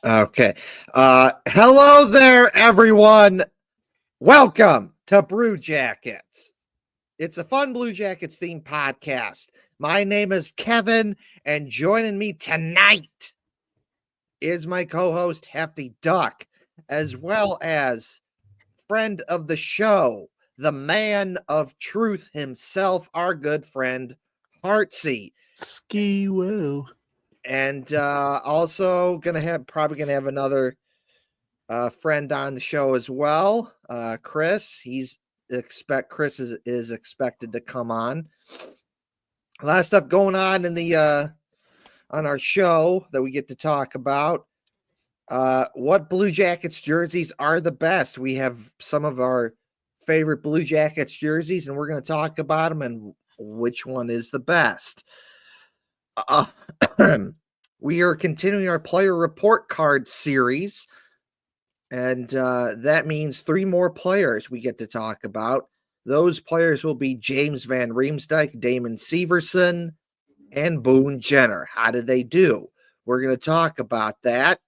Okay. Hello there, everyone. Welcome to Brew Jackets. It's a fun Blue Jackets themed podcast. My name is Kevin, and joining me tonight is my co-host Hefty Duck, as well as friend of the show, the man of truth himself, our good friend Heartsy. Ski woo. And also probably gonna have another friend on the show as well, Chris. Chris is expected to come on. A lot of stuff going on in the on our show that we get to talk about. What Blue Jackets jerseys are the best? We have some of our favorite Blue Jackets jerseys, and we're going to talk about them and which one is the best. We are continuing our player report card series. And that means 3 more players we get to talk about. Those players will be James Van Riemsdyk, Damon Severson, and Boone Jenner. How did they do? We're going to talk about that.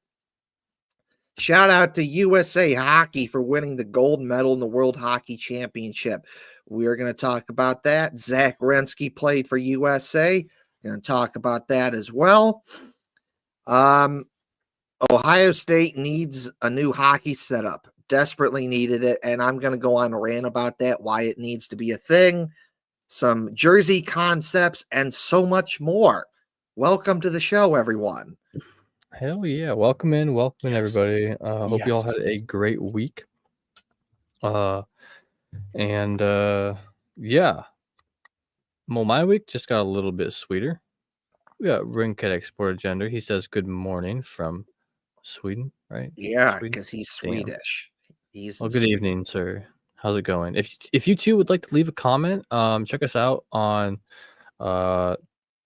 Shout out to USA Hockey for winning the gold medal in the World Hockey Championship. We are going to talk about that. Zach Werenski played for USA. Going to talk about that as well. Ohio State needs a new hockey setup. Desperately needed it, and I'm going to go on a rant about that, why it needs to be a thing, some jersey concepts, and so much more. Welcome to the show, everyone. Hell yeah. Welcome in, everybody. Hope you all had a great week. Yeah. Well, my week just got a little bit sweeter. We got Rinket Export Agenda. He says good morning from Sweden, right? Yeah, because he's Swedish. Well, good evening, sir. How's it going? If you too would like to leave a comment, check us out on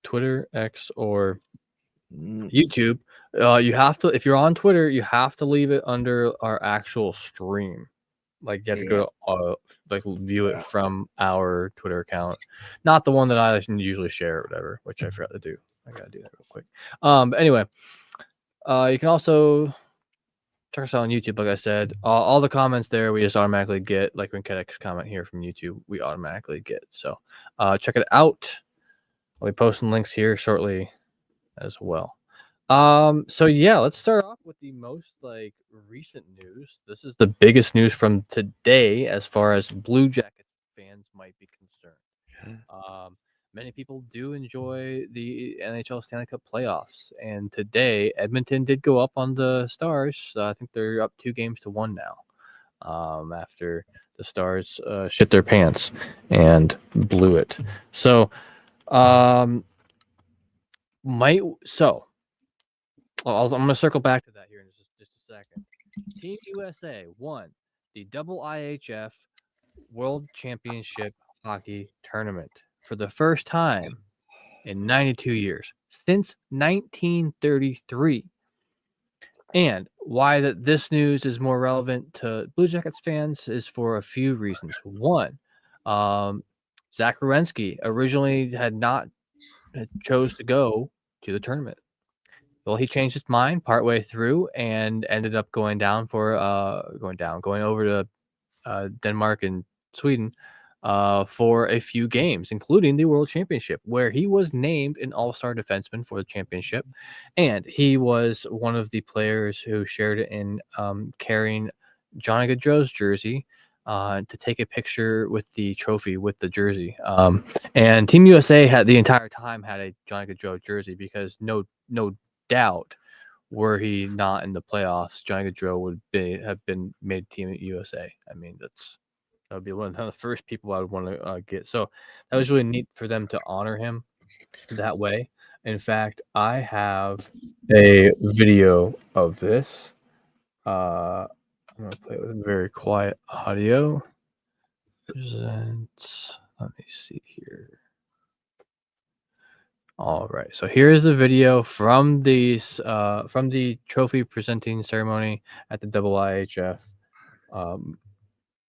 Twitter, X, or YouTube. You have to, if you're on Twitter, you have to leave it under our actual stream. Like you have to go view it from our Twitter account, not the one that I usually share or whatever, which I forgot to do. I gotta do that real quick. But anyway, you can also check us out on YouTube. Like I said, all the comments there we just automatically get. Like when Kedek's comment here from YouTube, we automatically get. So check it out. I'll be posting links here shortly as well. So yeah, let's start off with the most recent news. This is the biggest news from today as far as Blue Jackets fans might be concerned. Many people do enjoy the NHL Stanley Cup playoffs, and today Edmonton did go up on the Stars. I think they're up 2-1 now. After the Stars shit their pants and blew it. So, I'm going to circle back to that here in just a second. Team USA won the IIHF World Championship Hockey Tournament for the first time in 92 years, since 1933. And why this news is more relevant to Blue Jackets fans is for a few reasons. One, Zach Werenski originally had chose to go to the tournament. Well, he changed his mind partway through and ended up going over to Denmark and Sweden for a few games, including the World Championship, where he was named an All-Star defenseman for the championship, and he was one of the players who shared in carrying Johnny Gaudreau's jersey to take a picture with the trophy with the jersey. And Team USA had the entire time had a Johnny Gaudreau jersey because no doubt, were he not in the playoffs, Johnny Gaudreau would have been made Team USA. I mean, that would be one of the first people I would want to get. So that was really neat for them to honor him that way. In fact, I have a video of this. I'm gonna play it with very quiet audio. Let me see here. All right, so here is the video from the trophy presenting ceremony at the IIHF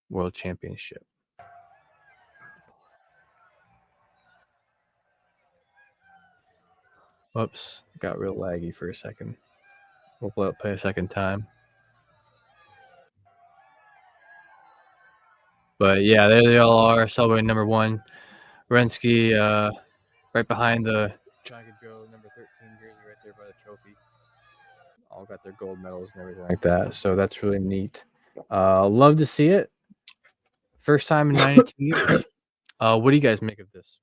World Championship. Whoops, got real laggy for a second. We'll play a second time. But yeah, there they all are celebrating number 1. Werenski, right behind the Johnny Gaudreau number 13 jersey right there by the trophy. All got their gold medals and everything like that. So that's really neat. Love to see it. First time in 92 years. What do you guys make of this?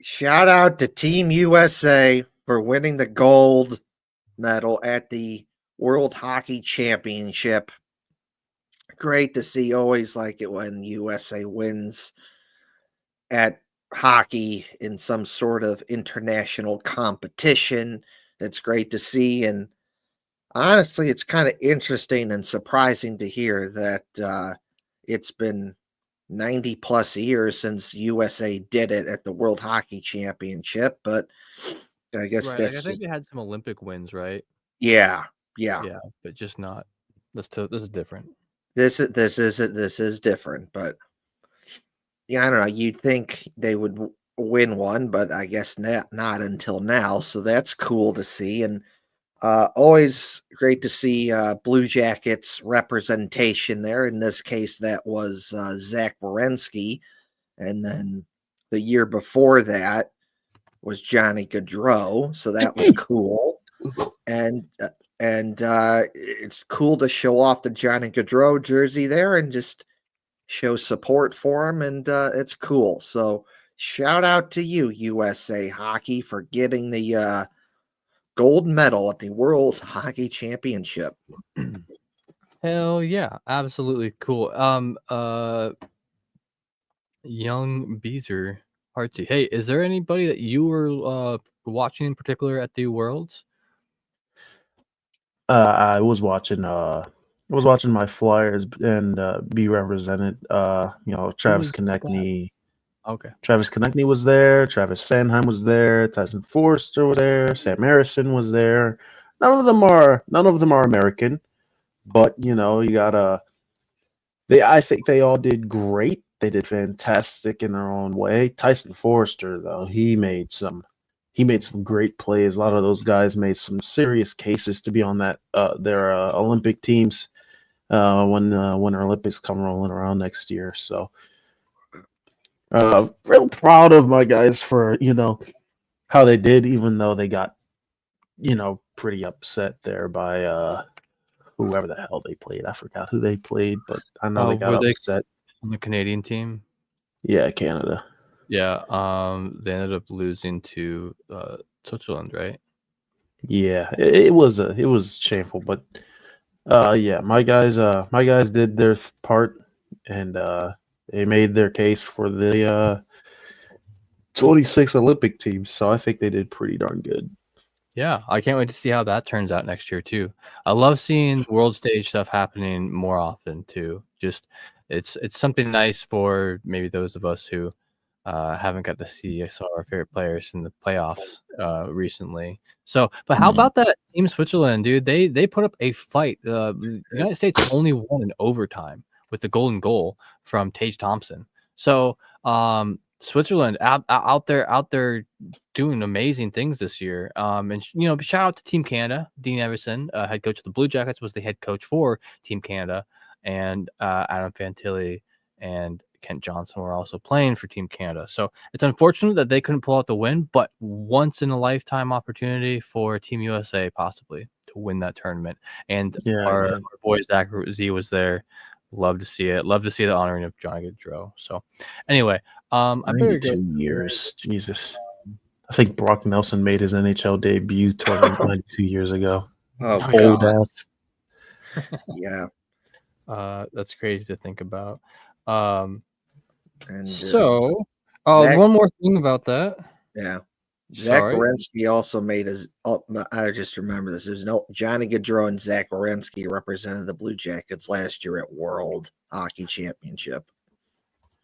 Shout out to Team USA for winning the gold medal at the World Hockey Championship. Great to see. Always like it when USA wins at hockey in some sort of international competition. It's great to see. And honestly, it's kind of interesting and surprising to hear that it's been 90 plus years since USA did it at the World Hockey Championship. But I guess Right. I think they had some Olympic wins, right? Yeah, but just not. This is different. This is different, but yeah, I don't know. You'd think they would win one, but I guess not until now. So that's cool to see, and always great to see Blue Jackets representation there. In this case, that was Zach Werenski, and then the year before that was Johnny Gaudreau. So that was cool, and it's cool to show off the Johnny Gaudreau jersey there and just show support for him, and it's cool. So shout out to you, USA Hockey, for getting the gold medal at the World Hockey Championship. Hell yeah, absolutely cool. Young Beezer Hartsey. Hey, is there anybody that you were watching in particular at the Worlds? I was watching my Flyers and be represented. Travis Konechny. Okay. Travis Konechny was there. Travis Sanheim was there. Tyson Forster was there. Sam Harrison was there. None of them are American, but you gotta. I think they all did great. They did fantastic in their own way. Tyson Forster, though, he made some great plays. A lot of those guys made some serious cases to be on that their Olympic teams when Winter Olympics come rolling around next year. So real proud of my guys for how they did, even though they got pretty upset there by whoever the hell they played. I forgot who they played, but I know they got upset. On the Canadian team? Yeah, Canada. Yeah, they ended up losing to Switzerland, right? Yeah, it was shameful, but yeah, my guys did their part, and they made their case for the 26 Olympic teams. So I think they did pretty darn good. Yeah, I can't wait to see how that turns out next year too. I love seeing world stage stuff happening more often too. Just it's something nice for maybe those of us who haven't got to see some of our favorite players in the playoffs recently. So, but how about that team Switzerland, dude? They put up a fight. The United States only won in overtime with the golden goal from Tage Thompson. So, Switzerland out there doing amazing things this year. And shout out to Team Canada. Dean Everson, head coach of the Blue Jackets, was the head coach for Team Canada, and Adam Fantilli and Kent Johnson were also playing for Team Canada. So it's unfortunate that they couldn't pull out the win, but once in a lifetime opportunity for Team USA possibly to win that tournament. And our boy Zach Z was there. Love to see it. Love to see the honoring of Johnny Gaudreau. So anyway, I better get 92 years. Jesus. I think Brock Nelson made his NHL debut 92 years ago. Oh, old ass. Yeah. That's crazy to think about. And one more thing about that. Yeah. Zach Werenski also made his. I just remember this. There's Johnny Gaudreau and Zach Werenski represented the Blue Jackets last year at World Hockey Championship.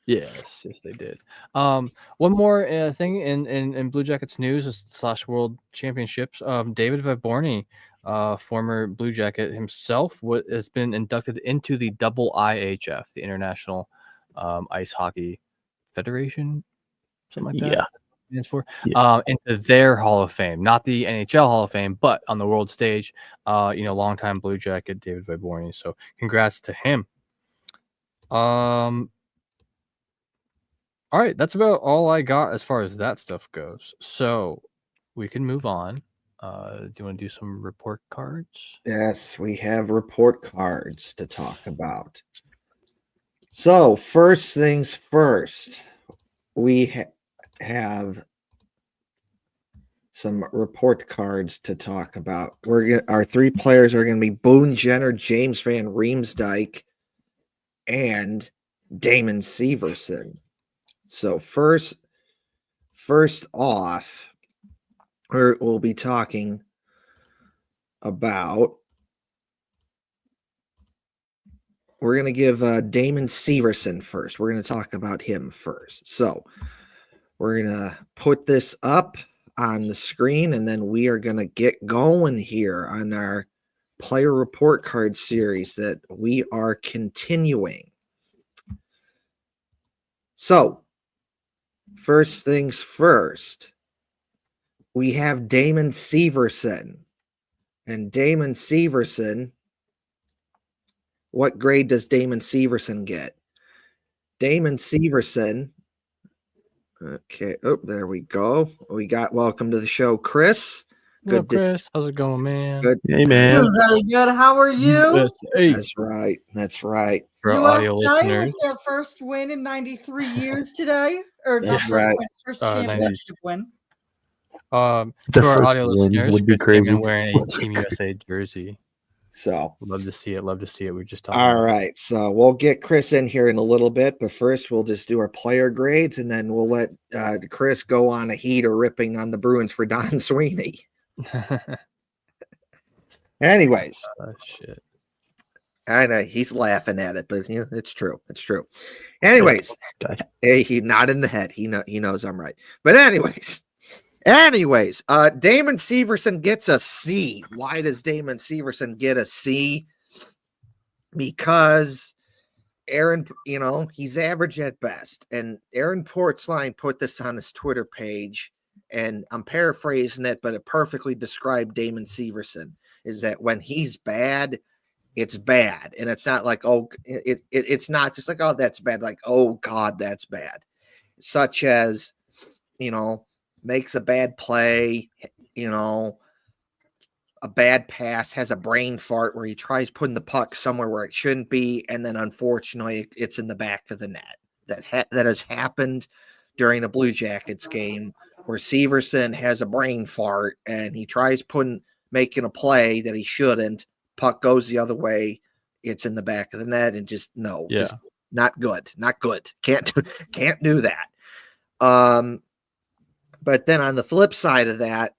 Yes, they did. One more thing in Blue Jackets news / World Championships. David Vyborny, former Blue Jacket himself, has been inducted into the IIHF, the International Ice Hockey Federation, something like that. stands for, Yeah. into their Hall of Fame, not the NHL Hall of Fame, but on the world stage. Longtime Blue Jacket David Vyborny. So congrats to him. All right, that's about all I got as far as that stuff goes. So we can move on. Do you want to do some report cards? Yes, we have report cards to talk about. So, first things first, we have some report cards to talk about. Our 3 players are going to be Boone Jenner, James Van Riemsdyk, and Damon Severson. So first off, we'll be talking about. We're going to give Damon Severson first. We're going to talk about him first. So we're going to put this up on the screen, and then we are going to get going here on our player report card series that we are continuing. So, first things first, we have Damon Severson. And Damon Severson, what grade does Damon Severson get? Damon Severson, okay, oh, there we go. We got welcome to the show, Chris. What up, Chris? How's it going, man? Good. Hey, man. Doing very good. How are you? USA. That's right. That's right. For our audio USA listeners. with their first win in 93 years today. Or not That's first right. win, first 90. championship win. To The our first audio win listeners, would be Chris came crazy. in wearing a Team USA jersey. So, Love to see it. Love to see it. We just talked. all right. So we'll get Chris in here in a little bit, but first we'll just do our player grades, and then we'll let Chris go on a heater ripping on the Bruins for Don Sweeney. Anyways, Shit. I know he's laughing at it, but it's true. It's true. Anyways, hey, he not in the head. He knows I'm right. But anyways, Damon Severson gets a C. Why does Damon Severson get a C? Because Aaron, he's average at best. And Aaron Portzline put this on his Twitter page, and I'm paraphrasing it, but it perfectly described Damon Severson. Is that when he's bad, it's bad. And it's not like, it's not just like, oh, that's bad. Like, oh, God, that's bad. Such as, makes a bad play, a bad pass, has a brain fart where he tries putting the puck somewhere where it shouldn't be, and then unfortunately it's in the back of the net. That has happened during a Blue Jackets game where Severson has a brain fart and he tries making a play that he shouldn't. Puck goes the other way. It's in the back of the net, and just not good. Not good. Can't do that. But then on the flip side of that,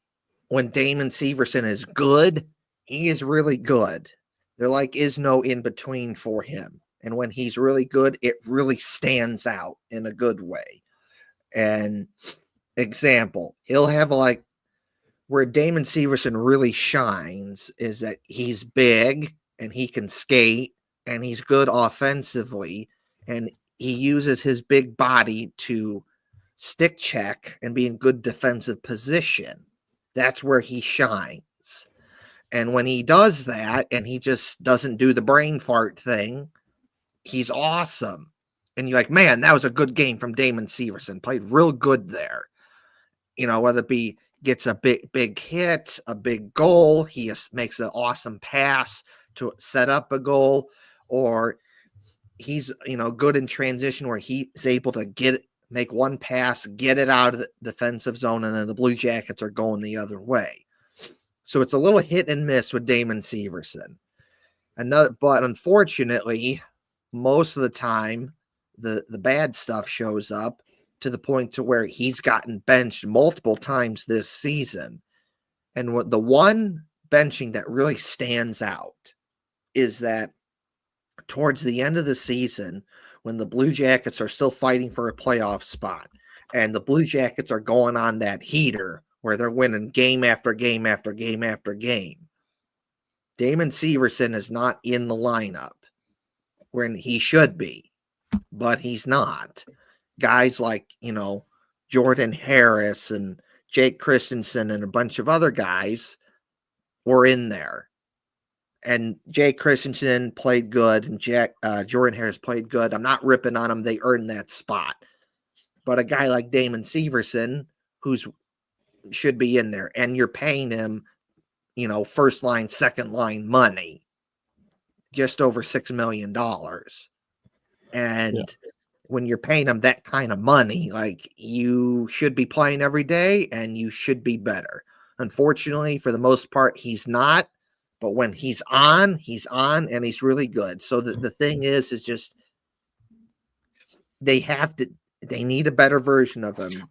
when Damon Severson is good, he is really good. There is no in between for him. And when he's really good, it really stands out in a good way. And example, he'll have where Damon Severson really shines is that he's big and he can skate and he's good offensively, and he uses his big body to stick check and be in good defensive position. That's where he shines. And when he does that and he just doesn't do the brain fart thing, he's awesome. And you're like, man, that was a good game from Damon Severson. Played real good there. Whether it be gets a big hit, a big goal, he makes an awesome pass to set up a goal, or he's, good in transition where he's able to make one pass, get it out of the defensive zone, and then the Blue Jackets are going the other way. So it's a little hit and miss with Damon Severson. But unfortunately, most of the time, the bad stuff shows up to the point to where he's gotten benched multiple times this season. And the one benching that really stands out is that towards the end of the season, when the Blue Jackets are still fighting for a playoff spot, and the Blue Jackets are going on that heater where they're winning game after game after game after game, Damon Severson is not in the lineup when he should be, but he's not. Guys like, Jordan Harris and Jake Christensen and a bunch of other guys were in there. And Jake Christensen played good, and Jordan Harris played good. I'm not ripping on them; they earned that spot. But a guy like Damon Severson, who's should be in there, and you're paying him, first line, second line money, just over $6 million. And when you're paying him that kind of money, like, you should be playing every day and you should be better. Unfortunately, for the most part, he's not. But when he's on and he's really good. So the thing is just they need a better version of him.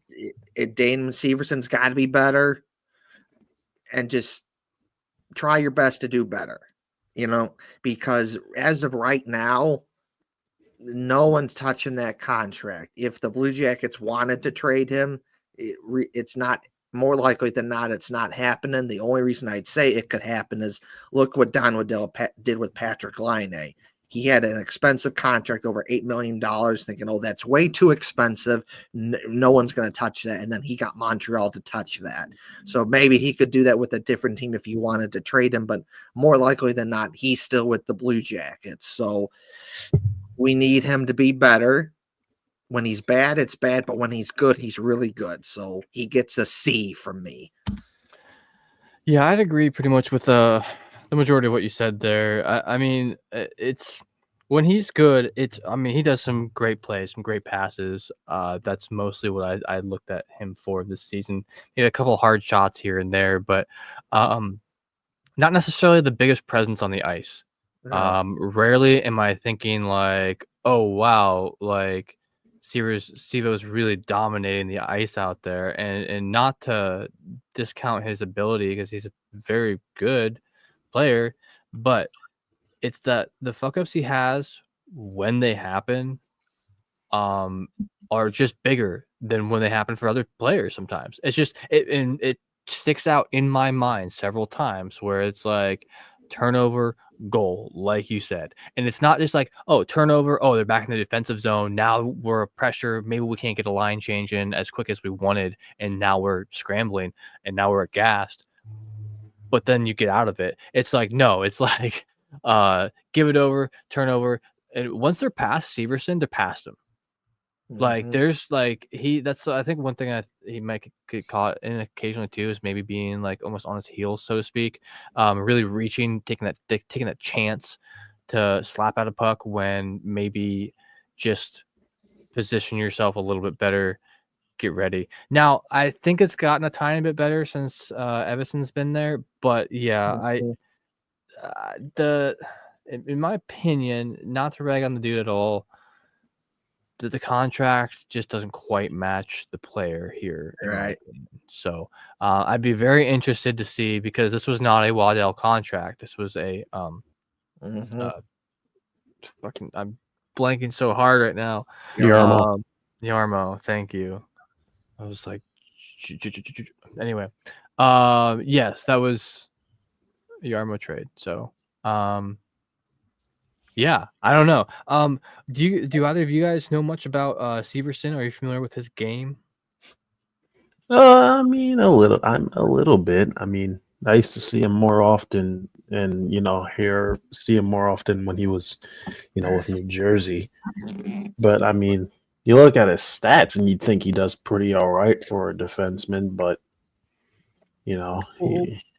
Damon Severson's got to be better, and just try your best to do better, because as of right now, no one's touching that contract. If the Blue Jackets wanted to trade him, it's not. More likely than not, it's not happening. The only reason I'd say it could happen is look what Don Waddell did with Patrick Laine. He had an expensive contract, over $8 million, thinking, oh, that's way too expensive. No one's going to touch that. And then he got Montreal to touch that. So maybe he could do that with a different team if you wanted to trade him. But more likely than not, he's still with the Blue Jackets. So we need him to be better. When he's bad, it's bad, but when he's good, he's really good. So he gets a C from me. Yeah, I'd agree pretty much with the majority of what you said there. I mean, it's when he's good. He does some great plays, some great passes. That's mostly what I looked at him for this season. He had a couple hard shots here and there, but not necessarily the biggest presence on the ice. Rarely am I thinking like, oh wow, like Sivo's really dominating the ice out there, and not to discount his ability, because he's a very good player, but it's that the fuck ups he has when they happen are just bigger than when they happen for other players. Sometimes it's just it sticks out in my mind several times where it's like turnover, goal, like you said. And it's not just like, oh, turnover, oh, they're back in the defensive zone. Now we're a pressure. Maybe we can't get a line change in as quick as we wanted. And now we're scrambling and now we're aghast. But then you get out of it. It's like, no, it's like give it over, turnover. And once they're past Severson, they're past him. Like there's like that's I think one thing he might get caught in occasionally too is maybe being like almost on his heels, so to speak, really reaching, taking that chance to slap out a puck when maybe just position yourself a little bit better, get ready. Now I think it's gotten a tiny bit better since Evason's been there, but yeah, in my opinion, not to rag on the dude at all, the contract just doesn't quite match the player here. Right. So I'd be very interested to see, because this was not a Waddell contract. This was a fucking, I'm blanking so hard right now. Yarmo, thank you. I was like, anyway. Yes, that was a Yarmo trade. So yeah, I don't know. Do either of you guys know much about Severson? Are you familiar with his game? I mean, a little. I'm a little bit. I mean, I used to see him more often, and see him more often when he was, with New Jersey. But I mean, you look at his stats, and you'd think he does pretty all right for a defenseman. But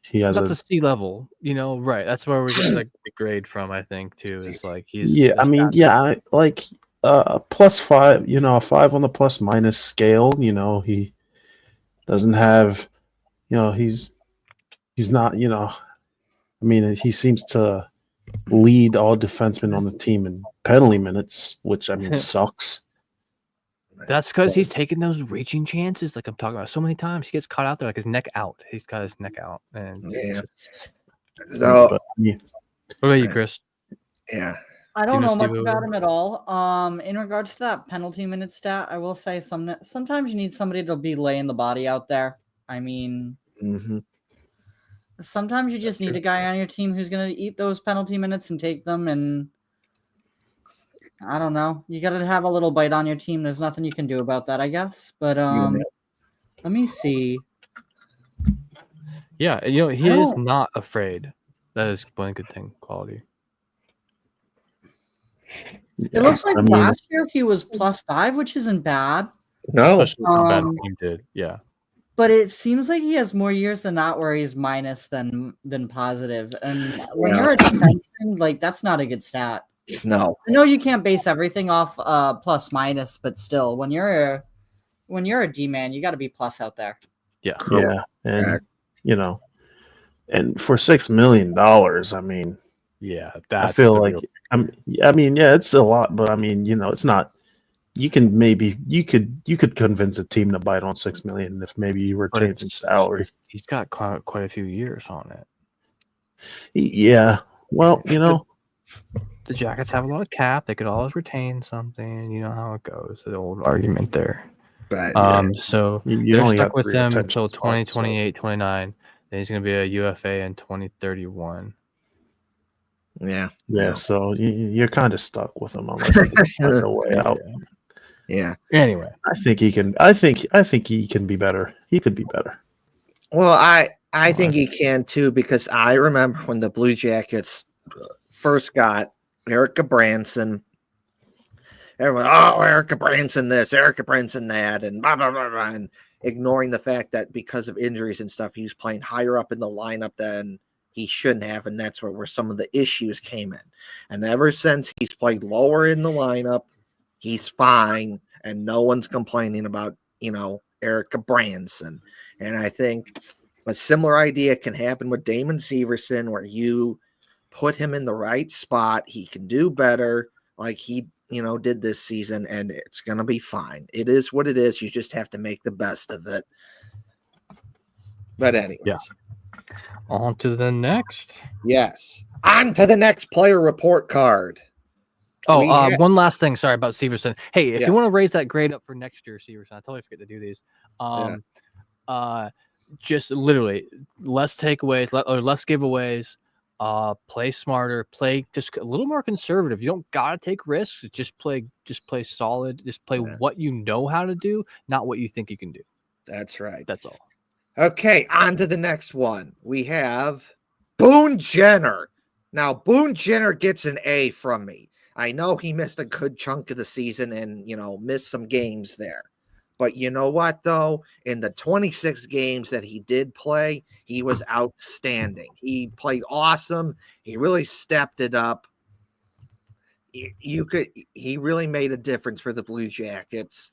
he has that's a C level, right? That's where we get like the grade from. I think too is like he's like +5. A 5 on the plus minus scale. He doesn't have, he's not. I mean, he seems to lead all defensemen on the team in penalty minutes, which I mean sucks. That's because he's taking those reaching chances, like I'm talking about so many times. He gets caught out there, like his neck out. He's got his neck out. And yeah. So, what about you, Chris? Yeah. I don't know much about him at all. In regards to that penalty minute stat, I will say sometimes you need somebody to be laying the body out there. I mean, sometimes you just need a guy on your team who's going to eat those penalty minutes and take them, and I don't know. You got to have a little bite on your team. There's nothing you can do about that, I guess. But Let me see. Yeah, he is don't- not afraid. That is one good thing. Quality. It looks like I mean, last year he was +5, which isn't bad. No, Especially with how bad the Um, team did. Yeah. But it seems like he has more years than not where he's minus than positive. And when you're a defenseman, like that's not a good stat. no. I know you can't base everything off plus minus, but still, when you're a D man, you got to be plus out there. Yeah. yeah, and Correct. and for $6 million, I mean, Yeah. That's I feel the like real- I mean, yeah, it's a lot, but I mean, it's not. You could convince a team to bite on $6 million if maybe you but retain some it's- salary. he's got quite a few years on it. Yeah, well, The Jackets have a lot of cap. They could always retain something. You know how it goes. The old argument there. But So you they're only stuck got with 3 them retention until spots, so- 2028, 29. Then he's going to be a UFA in 2031. yeah, Yeah, so you're kind of stuck with him unless you can find a way out. yeah. Anyway, I think he can. I think he can be better. He could be better. Well, I think he can too, because I remember when the Blue Jackets first got Erica Branson. Everyone, Erica Branson this, Erica Branson that, and blah, blah, blah, blah, and ignoring the fact that because of injuries and stuff, he was playing higher up in the lineup than he shouldn't have, and that's where some of the issues came in. And ever since he's played lower in the lineup, he's fine, and no one's complaining about, Erica Branson. And I think a similar idea can happen with Damon Severson, where you put him in the right spot, he can do better, like he did this season, and it's gonna be fine. It is what it is. You just have to make the best of it. But anyways, Yeah. On to the next. yes. On to the next player report card. We have- One last thing. Sorry about Severson. Hey, if Yeah. you want to raise that grade up for next year, Severson, I totally forget to do these. Just literally less takeaways or less giveaways. Play smarter. Play just a little more conservative. You don't gotta take risks. Just play solid. Just play Yeah. what you know how to do, not what you think you can do. That's right. That's all. Okay, on to the next one. We have Boone Jenner. Now, Boone Jenner gets an A from me. I know he missed a good chunk of the season and, missed some games there. But you know what, though? In the 26 games that he did play, he was outstanding. He played awesome. He really stepped it up. He really made a difference for the Blue Jackets.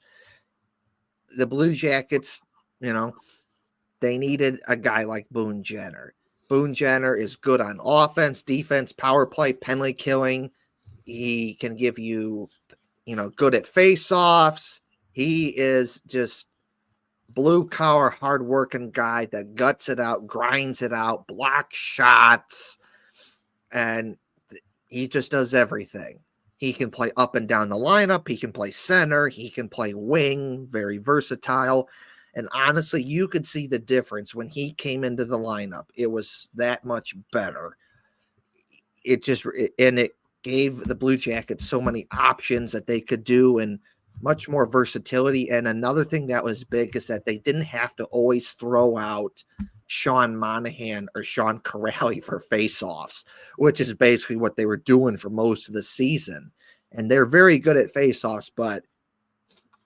The Blue Jackets, they needed a guy like Boone Jenner. Boone Jenner is good on offense, defense, power play, penalty killing. He can give you, good at face-offs. He is just blue-collar, hard-working guy that guts it out, grinds it out, blocks shots, and he just does everything. He can play up and down the lineup. He can play center. He can play wing, very versatile. And honestly, you could see the difference when he came into the lineup. It was that much better. It gave the Blue Jackets so many options that they could do and much more versatility. And another thing that was big is that they didn't have to always throw out Sean Monahan or Sean Corrali for faceoffs, which is basically what they were doing for most of the season. And they're very good at faceoffs, but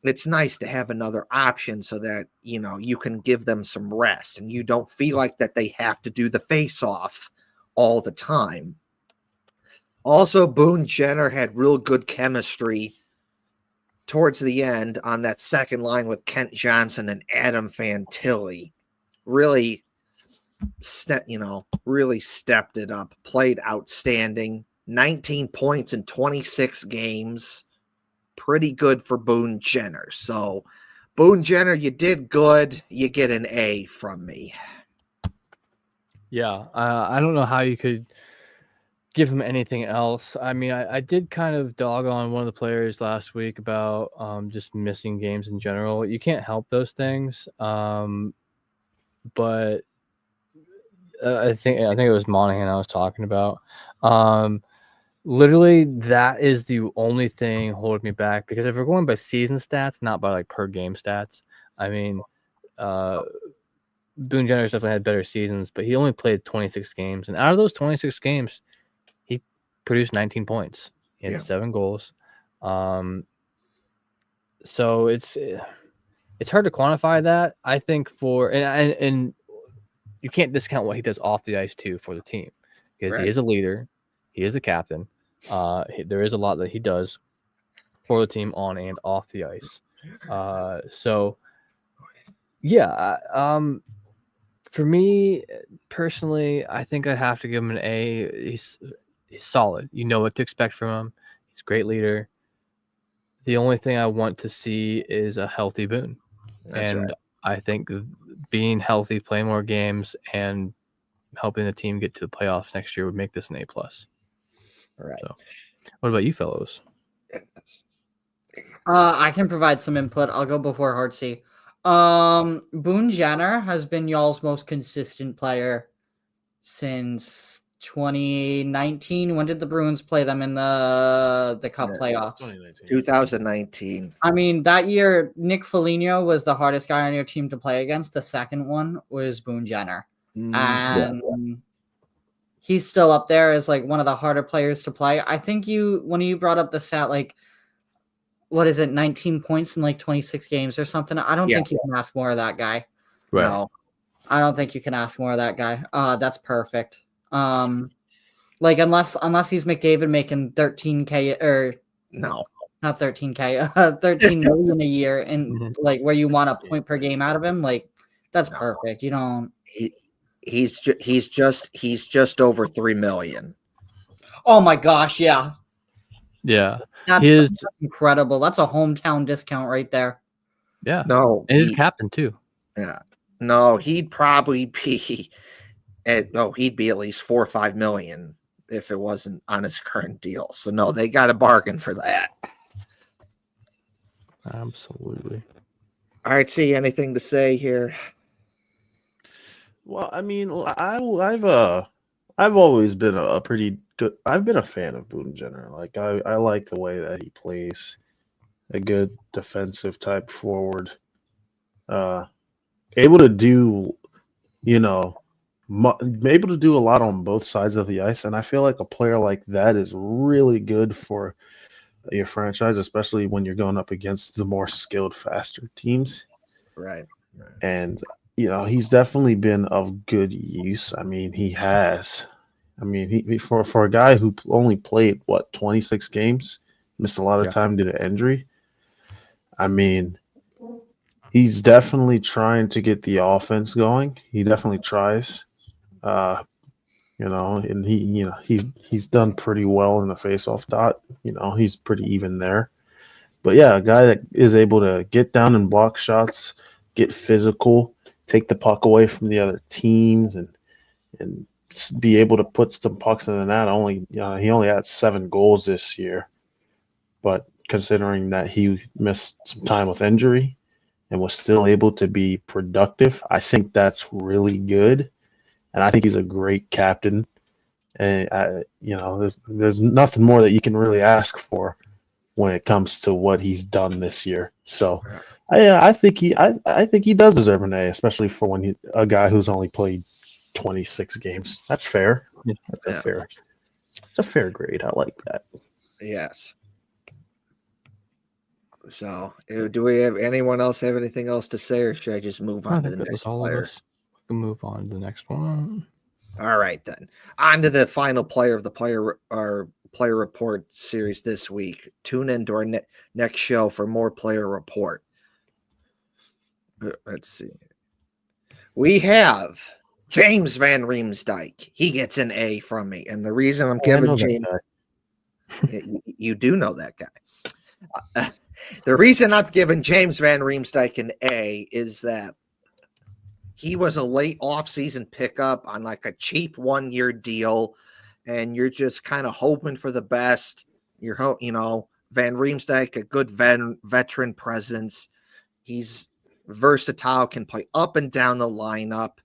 it's nice to have another option so that, you can give them some rest and you don't feel like that they have to do the face-off all the time. Also, Boone Jenner had real good chemistry towards the end on that second line with Kent Johnson and Adam Fantilli. Really stepped it up, played outstanding. 19 points in 26 games. Pretty good for Boone Jenner. So, Boone Jenner, you did good. You get an A from me. Yeah, I don't know how you could give him anything else. I mean, I did kind of dog on one of the players last week about just missing games in general. You can't help those things, but I think it was Monahan I was talking about. Literally, that is the only thing holding me back, because if we're going by season stats, not by like per game stats, I mean, Boone Jenner's definitely had better seasons, but he only played 26 games, and out of those 26 games, he produced 19 points. He had 7 goals. So it's hard to quantify that. I think and you can't discount what he does off the ice too for the team, because he is a leader, he is the captain. There is a lot that he does for the team on and off the ice. So yeah, for me personally, I think I'd have to give him an A. He's solid. You know what to expect from him. He's a great leader. The only thing I want to see is a healthy Boone. I think being healthy, playing more games, and helping the team get to the playoffs next year would make this an A+. All right. So, what about you fellows? I can provide some input. I'll go before Heartsy. Boone Jenner has been y'all's most consistent player since 2019. When did the Bruins play them in the Cup playoffs? 2019. I mean, that year, Nick Foligno was the hardest guy on your team to play against. The second one was Boone Jenner. And he's still up there as like one of the harder players to play. I think when you brought up the stat, like, what is it, 19 points in like 26 games or something? I don't think you can ask more of that guy. Right. No. I don't think you can ask more of that guy. That's perfect. Like unless he's McDavid making 13K or no, not 13K, 13 million a year, and like where you want a point per game out of him, like that's perfect. You don't. He's just over 3 million. Oh my gosh, yeah. Yeah. That's incredible. That's a hometown discount right there. Yeah. No. And he's captain too. Yeah. No, he'd probably be he'd be at least 4 or 5 million if it wasn't on his current deal. So no, they got a bargain for that. Absolutely. All right, see anything to say here? Well, I mean, I've always been a pretty good. I've been a fan of Boone Jenner. Like I like the way that he plays, a good defensive type forward. Able to do, able to do a lot on both sides of the ice, and I feel like a player like that is really good for your franchise, especially when you're going up against the more skilled, faster teams. Right. And he's definitely been of good use. I mean, he has. I mean, he for a guy who only played 26 games, missed a lot of time due to injury. I mean, he's definitely trying to get the offense going. He definitely tries. And he's done pretty well in the faceoff dot. He's pretty even there. But yeah, a guy that is able to get down and block shots, get physical, take the puck away from the other teams, and be able to put some pucks in the net. He only had 7 goals this year, but considering that he missed some time with injury and was still able to be productive, I think that's really good. And I think he's a great captain. And there's nothing more that you can really ask for when it comes to what he's done this year. So I think he does deserve an A, especially for a guy who's only played 26 games. That's fair. That's a fair grade. I like that. Yes. So, do we have anyone else have anything else to say, or should I just move on to the next player? We can move on to the next one. All right, then. On to the final player of the player report series this week. Tune in to our next show for more player report. Let's see. We have James Van Riemsdyk. He gets an A from me, and the reason I'm giving James, you do know that guy. The reason I'm giving James Van Riemsdyk an A is that he was a late offseason pickup on like a cheap 1-year deal, and you're just kind of hoping for the best. Van Riemsdyk, a good veteran presence. He's versatile, can play up and down the lineup,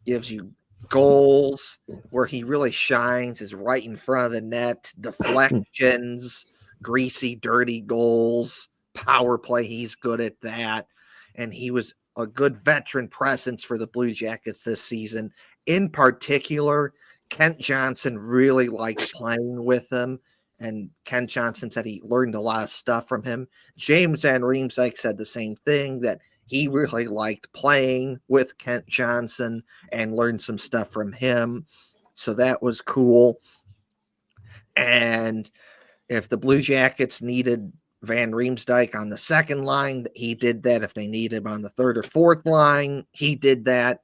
gives you goals. Where he really shines is right in front of the net, deflections, greasy, dirty goals, power play. He's good at that. And he was a good veteran presence for the Blue Jackets this season. In particular, Kent Johnson really liked playing with him, and Kent Johnson said he learned a lot of stuff from him. James Van Riemsdyk said the same thing, that he really liked playing with Kent Johnson and learned some stuff from him. So that was cool. And if the Blue Jackets needed Van Riemsdyk on the second line, he did that. If they needed him on the third or fourth line, he did that.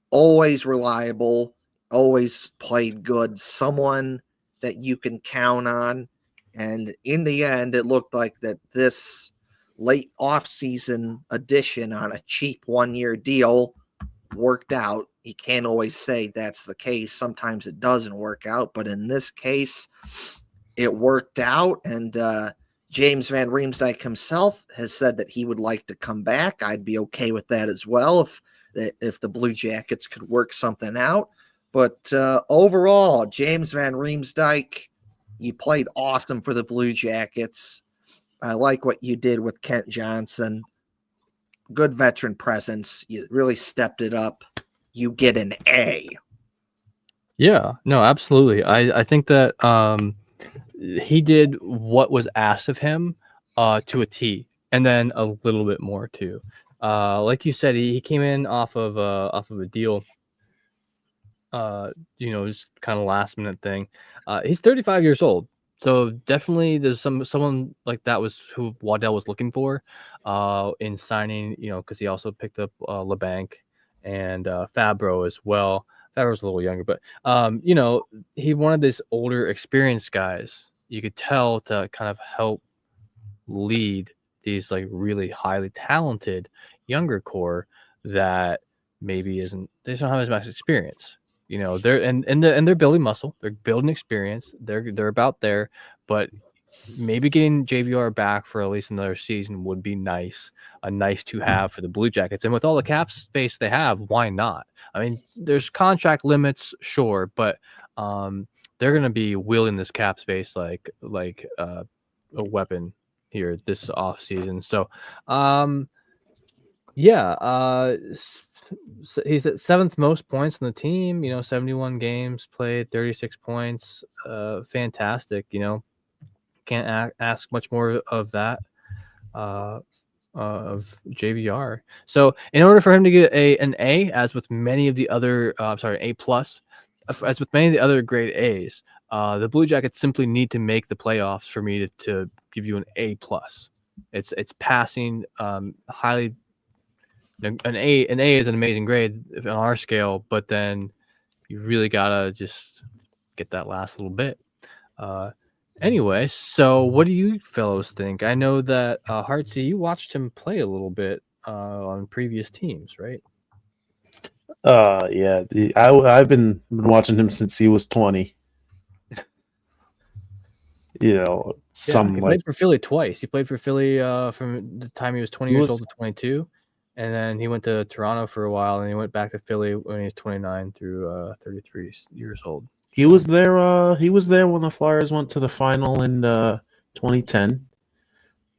Always reliable, always played good, someone that you can count on. And in the end, it looked like that this late offseason addition on a cheap one-year deal worked out. You can't always say that's the case. Sometimes it doesn't work out, but in this case, it worked out. And James Van Riemsdyk himself has said that he would like to come back. I'd be okay with that as well if the Blue Jackets could work something out. But overall, James Van Riemsdyk, you played awesome for the Blue Jackets. I like what you did with Kent Johnson. Good veteran presence. You really stepped it up. You get an A. Yeah, no, absolutely. I think that he did what was asked of him to a T, and then a little bit more too. Like you said, he came in off of a deal. Just kind of last minute thing. He's 35 years old, so definitely there's someone like that was who Waddell was looking for in signing. Because he also picked up LeBanc and Fabro as well. Fabro's a little younger, but he wanted this older, experienced guys. You could tell to kind of help lead these like really highly talented younger core that maybe they don't have as much experience. They're building muscle, they're building experience, they're about there, but maybe getting JVR back for at least another season would be nice, a nice to have for the Blue Jackets. And with all the cap space they have, why not? I mean, there's contract limits, sure, but they're going to be wielding this cap space like a weapon here this off season. So, he's at 7th most points in the team. 71 games played, 36 points. Fantastic. Can't ask much more of that of JVR. So in order for him to get an A, as with many of the other A plus, as with many of the other grade A's, the Blue Jackets simply need to make the playoffs for me to give you an A plus. It's passing highly. An A is an amazing grade on our scale, but then you really gotta just get that last little bit. Anyway, so what do you fellows think? I know that Hartsey, you watched him play a little bit on previous teams, right? Yeah. I've been watching him since he was 20. He played for Philly twice. He played for Philly from the time he was 20 years old to 22, and then he went to Toronto for a while, and he went back to Philly when he was 29 through 33 years old. He was there. He was there when the Flyers went to the final in 2010,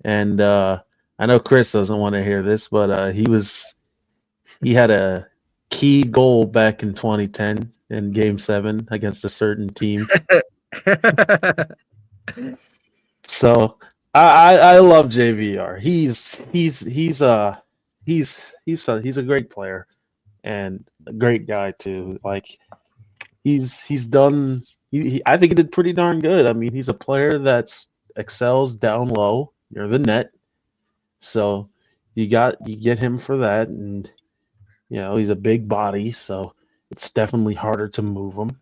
and I know Chris doesn't want to hear this, but he had a key goal back in 2010 in Game 7 against a certain team. So I love JVR. He's a great player and a great guy too. Like he's done. I think he did pretty darn good. I mean, he's a player that excels down low near the net. So you get him for that, and he's a big body, so it's definitely harder to move him.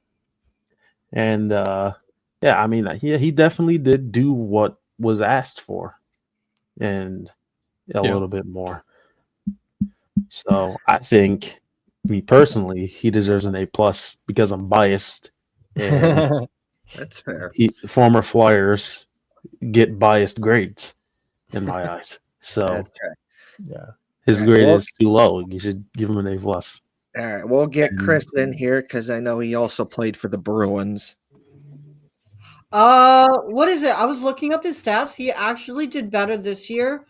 And I mean, he definitely did do what was asked for, and a little bit more. So I think, me personally, he deserves an A plus because I'm biased. And That's fair. Former Flyers get biased grades in my eyes. So That's right. Yeah, his grade is too low. You should give him an A plus. All right, we'll get Chris in here because I know he also played for the Bruins. What is it? I was looking up his stats. He actually did better this year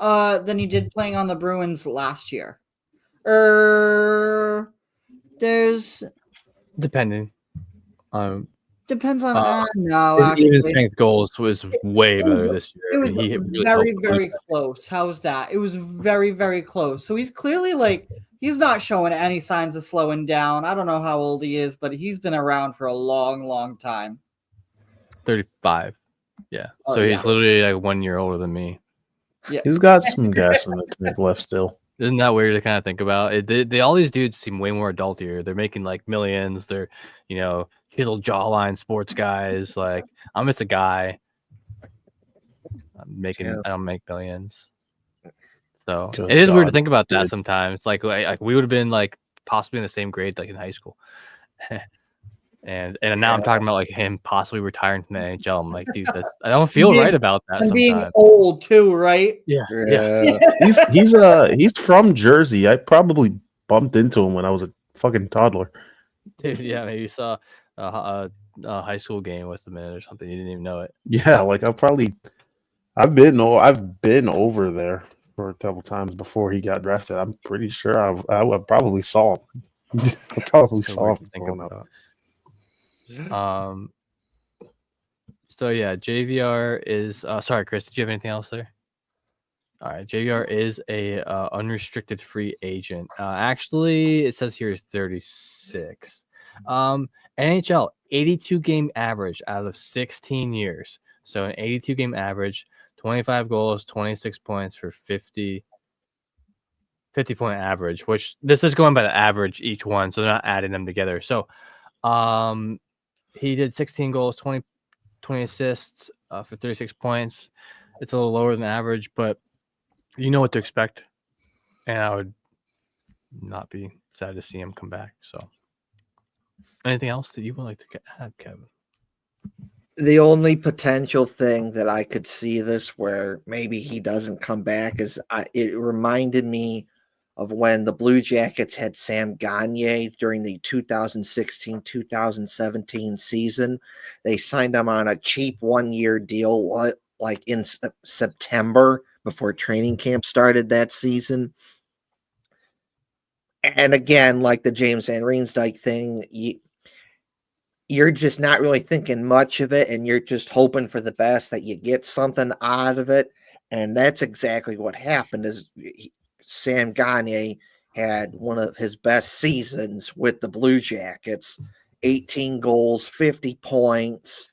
than he did playing on the Bruins last year. There's Depending. depends on Uh, no, His even actually. strength goals was way better this It year. was He really very, helped the very Blues. close. How's that? It was very, very close. So he's clearly like he's not showing any signs of slowing down. I don't know how old he is, but he's been around for a long, long time. 35. Yeah. Oh, So he's yeah. literally like 1 year older than me. He's got some gas in the tank left still. Isn't that weird to kind of think about? All these dudes seem way more adult here. They're making like millions. They're, little jawline sports guys. Like I'm just a guy. I don't make millions. So Good it is weird to God, think about that dude. sometimes. Like we would have been like possibly in the same grade like in high school. And now I'm talking about like him possibly retiring from the NHL. I'm like, dude, I don't feel right about that And being sometimes. old too, right? Yeah. He's from Jersey. I probably bumped into him when I was a fucking toddler. Dude, yeah, maybe you saw a high school game with him in it or something. You didn't even know it. Yeah, like I've been over there for a couple times before he got drafted. I'm pretty sure I probably saw him. I probably So saw weird him to think growing up. about. So yeah, JVR is sorry, Chris, did you have anything else there? All right, JVR is a unrestricted free agent. Actually, it says here is 36. NHL 82 game average out of 16 years. So an 82 game average, 25 goals, 26 points for 50 point average, which this is going by the average each one, so they're not adding them together. So he did 16 goals, 20 assists for 36 points. It's a little lower than average, but you know what to expect. And I would not be sad to see him come back. So anything else that you would like to add, Kevin? The only potential thing that I could see this where maybe he doesn't come back is it reminded me of when the Blue Jackets had Sam Gagner during the 2016-2017 season. They signed him on a cheap 1-year deal like in September before training camp started that season. And again, like the James Van Riemsdyk thing, you're just not really thinking much of it, and you're just hoping for the best that you get something out of it. And that's exactly what happened. Is Sam Gagner had one of his best seasons with the Blue Jackets, 18 goals, 50 points,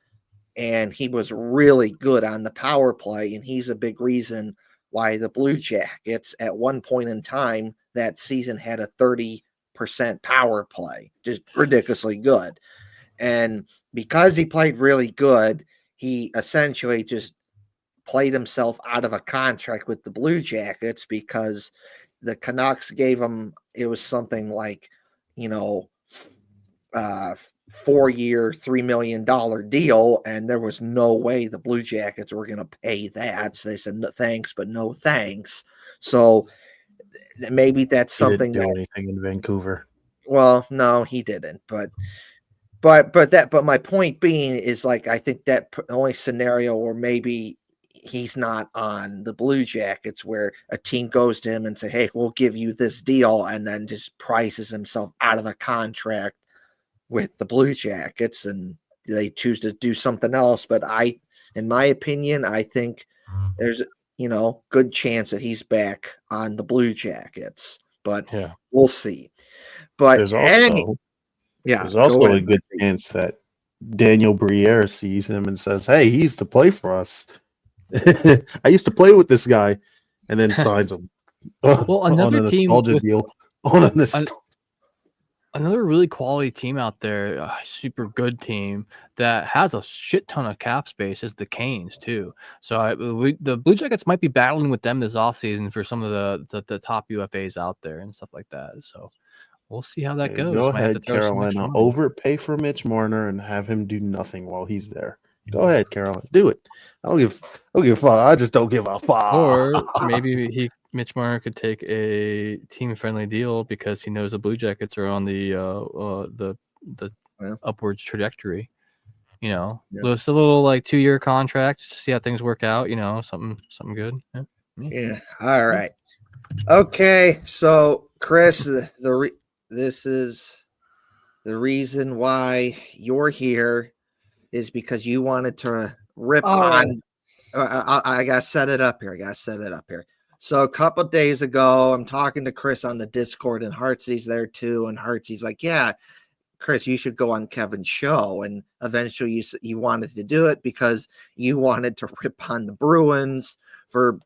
and he was really good on the power play. And he's a big reason why the Blue Jackets at one point in time that season had a 30% power play, just ridiculously good. And because he played really good, he essentially just played himself out of a contract with the Blue Jackets because the Canucks gave him, it was something like, 4-year, $3 million deal. And there was no way the Blue Jackets were going to pay that. So they said, no, thanks, but no thanks. So maybe that's something He didn't do anything in Vancouver. Well, no, he didn't. But my point being is, like, I think that only scenario where maybe he's not on the Blue Jackets, where a team goes to him and say, hey, we'll give you this deal, and then just prices himself out of a contract with the Blue Jackets, and they choose to do something else. But in my opinion, I think there's good chance that he's back on the Blue Jackets, but Yeah, we'll see. But There's also a good chance that Daniel Briere sees him and says, hey, he used to play for us. I used to play with this guy, and then signs him. Well, another on a team nostalgia with deal. another really quality team out there, a super good team that has a shit ton of cap space is the Canes too. So the Blue Jackets might be battling with them this offseason for some of the top UFAs out there and stuff like that. So we'll see how that goes. Go Might have to ahead, throw some extra Carolina. money. Overpay for Mitch Marner and have him do nothing while he's there. Go ahead, Carolina. Do it. I don't give a fuck. I just don't give a fuck. Or maybe Mitch Marner could take a team-friendly deal because he knows the Blue Jackets are on the upwards trajectory. It's a little like 2-year contract just to see how things work out. Something good. Yeah. Yeah. All right. Okay. So, Chris, this is the reason why you're here is because you wanted to rip All right. on. I gotta set it up here. So a couple days ago, I'm talking to Chris on the Discord, and Heartsy's there too. And Heartsy's like, "Yeah, Chris, you should go on Kevin's show." And eventually, you wanted to do it because you wanted to rip on the Bruins for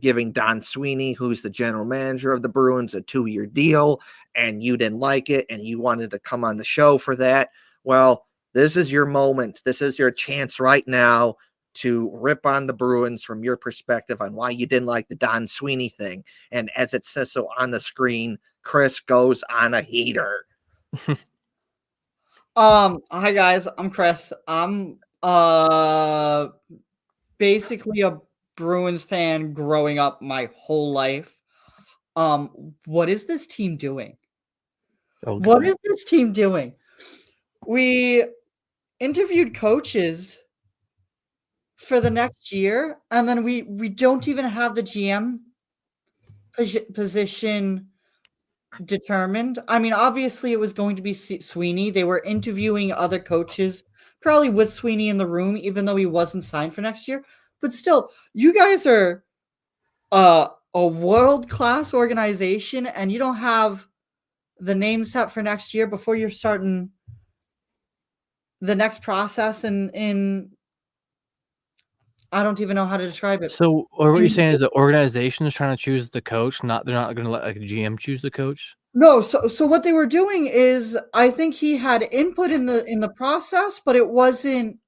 giving Don Sweeney, who's the general manager of the Bruins, a 2-year deal, and you didn't like it, and you wanted to come on the show for that. Well, this is your moment. This is your chance right now to rip on the Bruins from your perspective on why you didn't like the Don Sweeney thing. And as it says so on the screen, Chris goes on a heater. Hi guys, I'm Chris. I'm basically a Bruins fan growing up my whole life. What is this team doing? Okay. What is this team doing? We interviewed coaches for the next year, and then we don't even have the GM position determined. I mean, obviously it was going to be Sweeney. They were interviewing other coaches, probably with Sweeney in the room, even though he wasn't signed for next year. But still, you guys are a world-class organization, and you don't have the name set for next year before you're starting the next process in I don't even know how to describe it. So, or what you're saying is the organization is trying to choose the coach, they're not going to let like a GM choose the coach. No, so what they were doing is I think he had input in the process, but it wasn't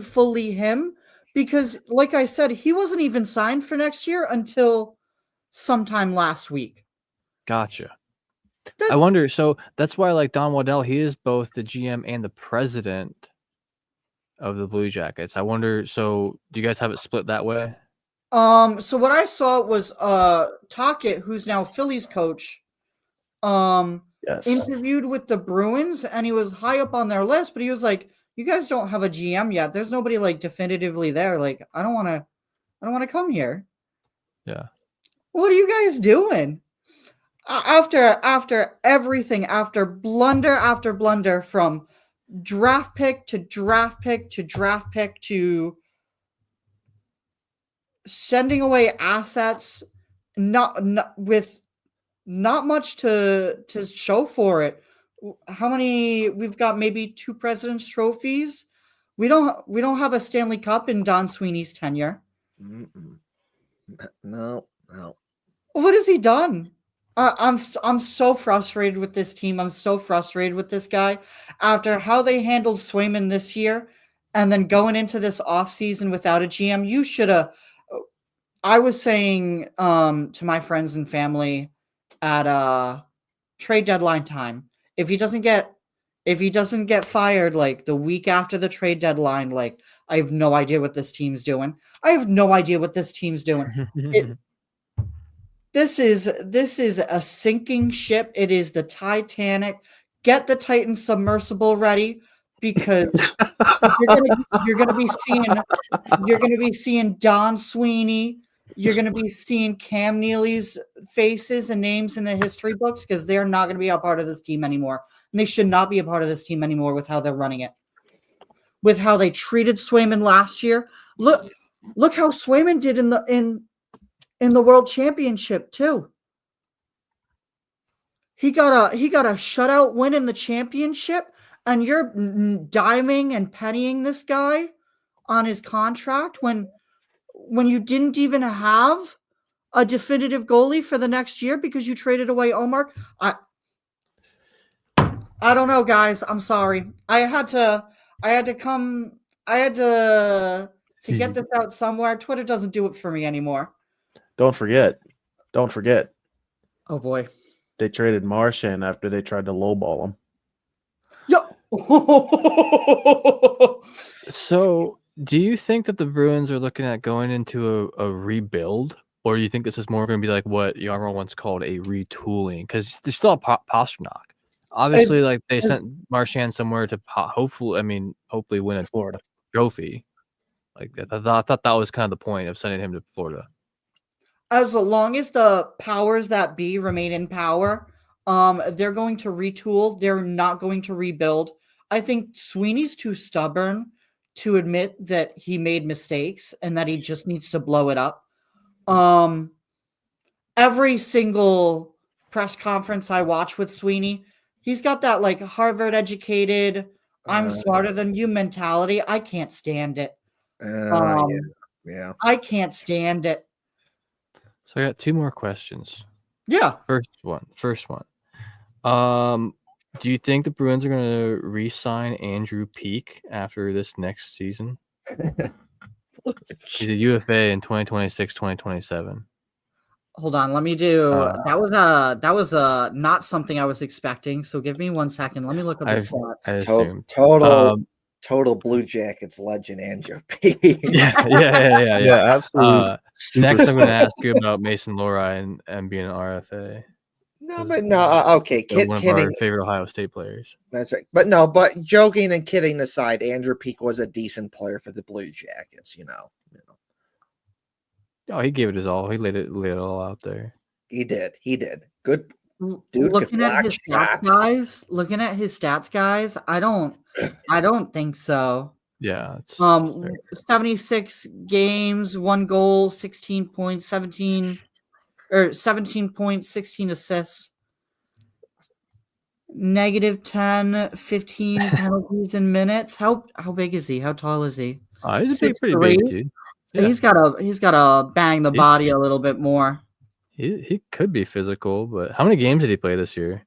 fully him because like I said, he wasn't even signed for next year until sometime last week. Gotcha. I wonder, so that's why like Don Waddell, he is both the GM and the president of the Blue Jackets. I wonder, so do you guys have it split that way? So what I saw was Tocchet, who's now Philly's coach, Yes. interviewed with the Bruins, and he was high up on their list, but he was like, "You guys don't have a GM yet. There's nobody like definitively there. Like, I don't want to come here." Yeah. What are you guys doing? After everything, after blunder from draft pick to draft pick to draft pick to sending away assets, not with not much to show for it. How many we've got? Maybe 2 President's trophies. We don't have a Stanley Cup in Don Sweeney's tenure. No. What has he done? I'm so frustrated with this team. I'm so frustrated with this guy after how they handled Swayman this year, and then going into this offseason without a GM. You should have. I was saying to my friends and family at trade deadline time, if he doesn't get fired like the week after the trade deadline, like I have no idea what this team's doing. This is a sinking ship. It is the Titanic. Get the Titan submersible ready because you're gonna be seeing Don Sweeney. You're gonna be seeing Cam Neely's faces and names in the history books because they're not gonna be a part of this team anymore, and they should not be a part of this team anymore with how they're running it, with how they treated Swayman last year. Look how Swayman did in the World Championship too. He got a shutout win in the championship, and you're diming and pennying this guy on his contract when you didn't even have a definitive goalie for the next year because you traded away Omar. I don't know, guys. I'm sorry. I had to get this out somewhere. Twitter doesn't do it for me anymore. Don't forget. Oh boy. They traded Marchand after they tried to lowball him. Yo. So, do you think that the Bruins are looking at going into a rebuild, or do you think this is more going to be like what Yarmo once called a retooling? Because there's still a Pastrnak. Obviously, like they sent Marchand somewhere to hopefully win a Florida trophy. Like I thought that was kind of the point of sending him to Florida. As long as the powers that be remain in power, they're going to retool. They're not going to rebuild. I think Sweeney's too stubborn to admit that he made mistakes and that he just needs to blow it up. Every single press conference I watch with Sweeney, he's got that like Harvard educated, I'm smarter than you mentality. I can't stand it. Yeah. I can't stand it. So I got 2 more questions. Yeah. First one. Do you think the Bruins are going to re-sign Andrew Peeke after this next season? He's a UFA in 2026, 2027. Hold on, let me do. That was not something I was expecting. So give me 1 second. Let me look up the stats. I assumed. Total Blue Jackets legend, Andrew P. Yeah. Absolutely. Next, I'm going to ask you about Mason Lohrei and being an RFA. Okay. One of our favorite Ohio State players. That's right. But joking and kidding aside, Andrew Peeke was a decent player for the Blue Jackets, Oh, he gave it his all. He laid it all out there. He did. Good dude. Looking at his stats, guys, I don't think so. Yeah. 76 games, 1 goal, 16 points, 17 points, 16 assists. -10, 15 penalties in minutes. How big is he? How tall is he? He's a pretty big dude. Yeah. He's gotta bang the body a little bit more. He could be physical, but how many games did he play this year?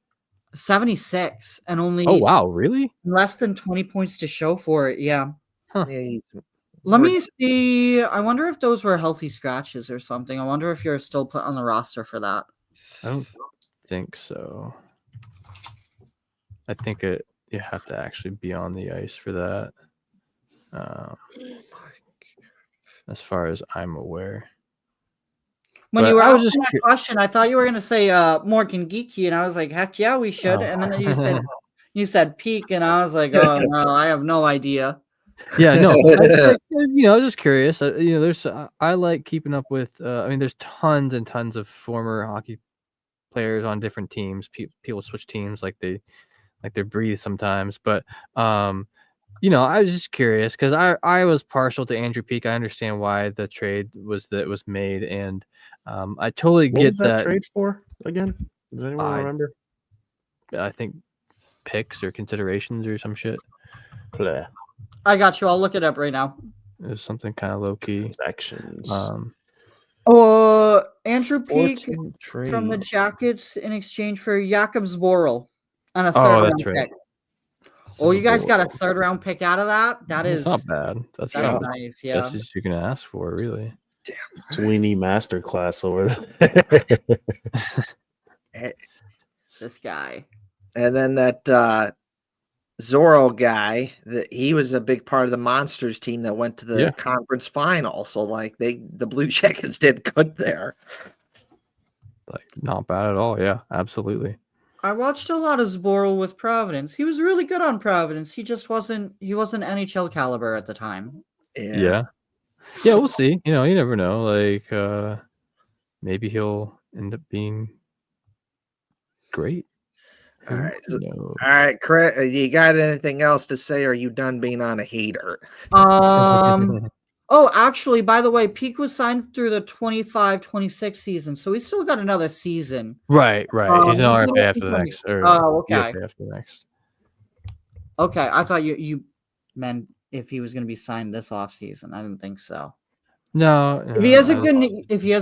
76 and only. Oh wow, really? Less than 20 points to show for it. Yeah. Huh. Yeah, Let me see. I wonder if those were healthy scratches or something. I wonder if you're still put on the roster for that. I don't think so. I think you have to actually be on the ice for that. As far as I'm aware. When you were asking that question, I thought you were going to say Morgan Geeky, and I was like, heck yeah, we should. And then you said Peak, and I was like, oh no, I have no idea. Yeah, no, I was just curious. I like keeping up with. There's tons and tons of former hockey players on different teams. People switch teams like they breathe sometimes, but I was just curious because I was partial to Andrew Peeke. I understand why the trade was made, and I totally What get was that trade for again? Does anyone remember? I think picks or considerations or some shit. Play. I got you. I'll look it up right now. It was something kind of low key. Transactions. Andrew Peeke from the Jackets in exchange for Jakob Zboril on a third round pick. Oh, you guys got a 3rd round pick out of that? That's not bad. That's nice. Yeah, that's what you can ask for, really. Damn. Sweeney masterclass over there. This guy. And then that Zorro guy, he was a big part of the Monsters team that went to the conference final. So the Blue Jackets did good there. Not bad at all. Yeah, absolutely. I watched a lot of Zboril with Providence. He was really good on Providence. He just wasn't NHL caliber at the time. Yeah, we'll see. You never know. Maybe he'll end up being great. All right. All right, Chris, you got anything else to say, or are you done being on a hater? Oh, actually, by the way, Peake was signed through the 25-26 season, so he's still got another season. Right. He's an RFA after the next. Okay. After the next. Okay, I thought you meant if he was going to be signed this off season. I didn't think so. No. If he has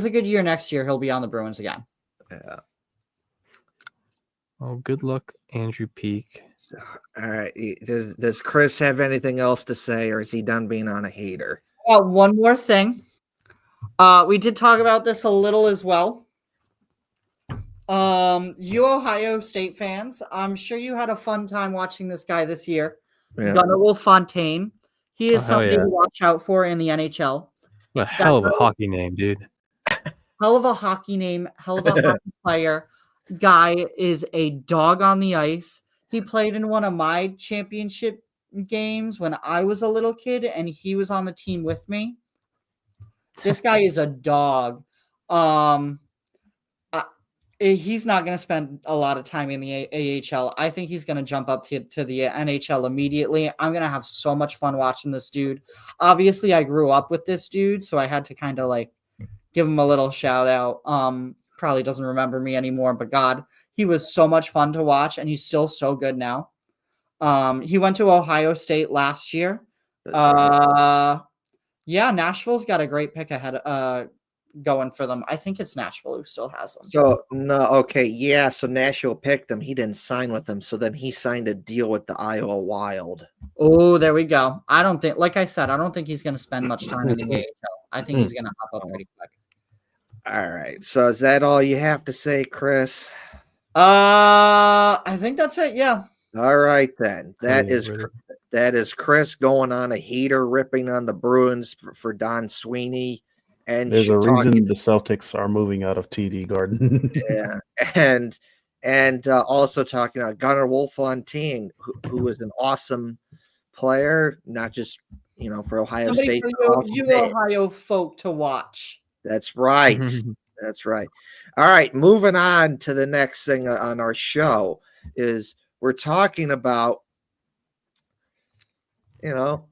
a good year next year, he'll be on the Bruins again. Yeah. Well, good luck, Andrew Peeke. All right. Does Chris have anything else to say, or is he done being on a hater? One more thing. We did talk about this a little as well. You Ohio State fans, I'm sure you had a fun time watching this guy this year. Yeah. Gunnar Wolf-Fontaine. He is somebody to watch out for in the NHL. What a hell of a hockey name, dude. Hell of a hockey name. Hell of a hockey player. Guy is a dog on the ice. He played in one of my championship games when I was a little kid, and he was on the team with me. This guy is a dog. He's not going to spend a lot of time in the AHL. I think he's going to jump up to the NHL immediately. I'm going to have so much fun watching this dude. Obviously, I grew up with this dude, so I had to kind of like give him a little shout out. Probably doesn't remember me anymore, but God, he was so much fun to watch, and he's still so good now. He went to Ohio State last year. Yeah, Nashville's got a great pick ahead going for them. I think it's Nashville who still has them. So no, okay, yeah. So Nashville picked him. He didn't sign with them. So then he signed a deal with the Iowa Wild. Oh, there we go. I don't think, like I said, I don't think he's going to spend much time in the AHL. I think he's going to hop up pretty quick. All right. So is that all you have to say, Chris? I think that's it. Yeah. All right then. That Yeah, is really. that is Chris going on a heater, ripping on the Bruins for Don Sweeney, and There's a talking- reason the Celtics are moving out of TD Garden. Yeah, and also talking about Gunnar Wolffontein, who is an awesome player, not just for Ohio Somebody State. for but also you big. Ohio folk to watch. That's right. That's right. All right, moving on to the next thing on our show is we're talking about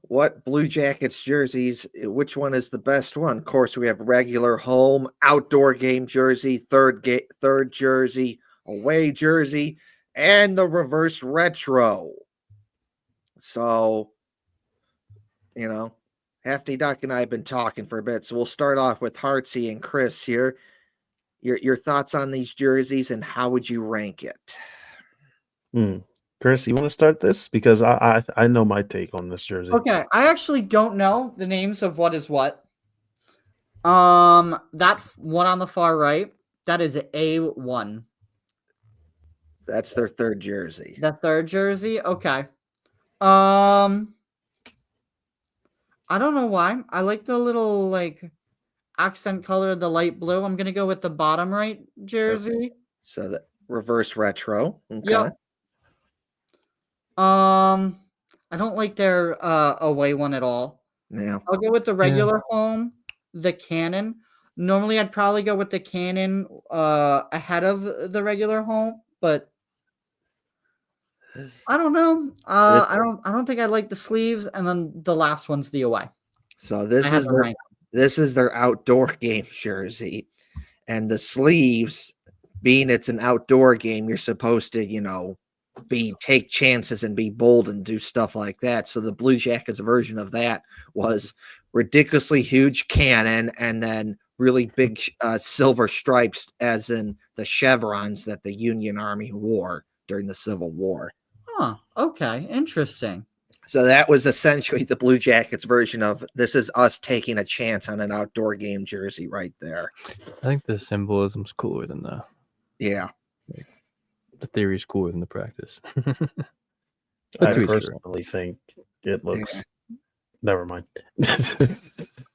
what Blue Jackets jerseys, which one is the best one? Of course, we have regular home, outdoor game jersey, third jersey, away jersey, and the reverse retro. So, Hefty Duck and I have been talking for a bit, so we'll start off with Hartsey and Chris here. Your thoughts on these jerseys and how would you rank it? Chris, you want to start this? Because I know my take on this jersey. Okay, I actually don't know the names of what is what. That one on the far right, that is A1. That's their third jersey. The third jersey, okay. I don't know why. I like the little like accent color, the light blue. I'm gonna go with the bottom right jersey. So the reverse retro. Okay. Yep. I don't like their away one at all. Yeah. I'll go with the regular home, the Cannon. Normally, I'd probably go with the Cannon ahead of the regular home, but I don't know. I don't think I like the sleeves, and then the last one's the away. So this I is have them ranked. this is their outdoor game jersey, and the sleeves, being it's an outdoor game, you're supposed to take chances and be bold and do stuff like that. So the Blue Jackets version of that was ridiculously huge cannon and then really big silver stripes, as in the chevrons that the Union Army wore during the Civil War. Huh. Okay. Interesting. So that was essentially the Blue Jackets version of this is us taking a chance on an outdoor game jersey right there. I think the symbolism's cooler than the theory's cooler than the practice. I to each their own. personally think it looks. Never mind.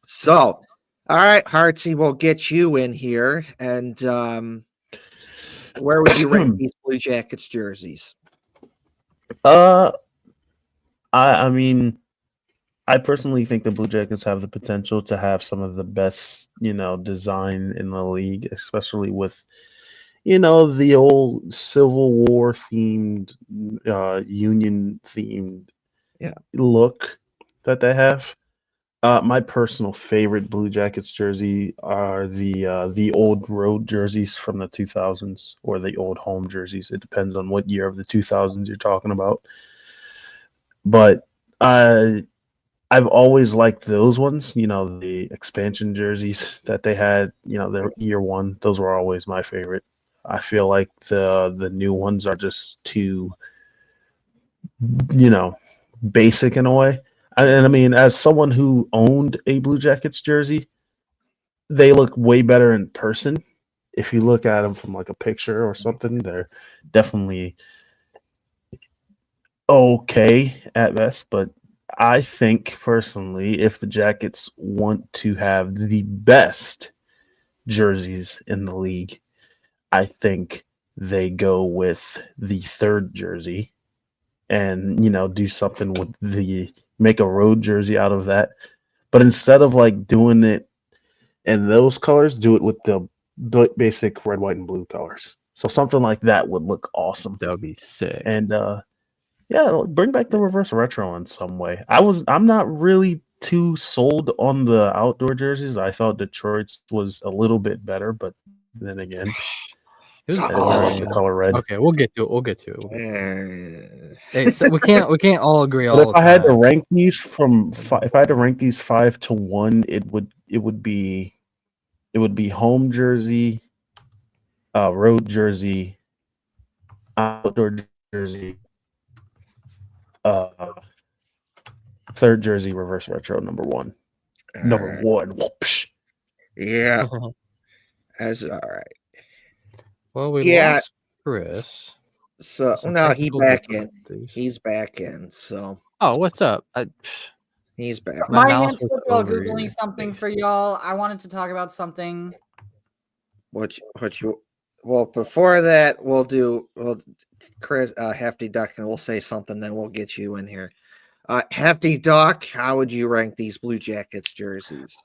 So, all right, Hartsey, we'll get you in here. And where would you rank these Blue Jackets jerseys? I mean, I personally think the Blue Jackets have the potential to have some of the best, design in the league, especially with, the old Civil War themed, Union themed look that they have. My personal favorite Blue Jackets jersey are the old road jerseys from the 2000s or the old home jerseys. It depends on what year of the 2000s you're talking about. But I've always liked those ones, the expansion jerseys that they had, their year one. Those were always my favorite. I feel like the new ones are just too, basic in a way. And I mean, as someone who owned a Blue Jackets jersey, they look way better in person. If you look at them from like a picture or something, they're definitely okay at best. But I think personally, if the Jackets want to have the best jerseys in the league, I think they go with the third jersey, and do something with make a road jersey out of that. But instead of like doing it in those colors, do it with the basic red, white, and blue colors. So something like that would look awesome. That would be sick. And yeah, bring back the reverse retro in some way. I'm not really too sold on the outdoor jerseys. I thought Detroit's was a little bit better, but then again, It was I didn't like the color red. Okay, we'll get to it. We'll get to it. Eh, Hey, so we can't all agree all But the if I had to time. rank these if I had to rank these 5-1, it would be home jersey, road jersey, outdoor jersey, third jersey, reverse retro, number one. Number alright. one. Whoopsh. Yeah, that's all right. Well, we Yeah. lost Chris. So Some no, he technical back in. difficulties. He's back in. So Oh, what's up? he's back. My My mouse hands was was while over googling your something face. for y'all. I wanted to talk about something. Well, before that, we'll Chris Hefty Duck, and we'll say something. Then we'll get you in here. Hefty Duck, how would you rank these Blue Jackets jerseys?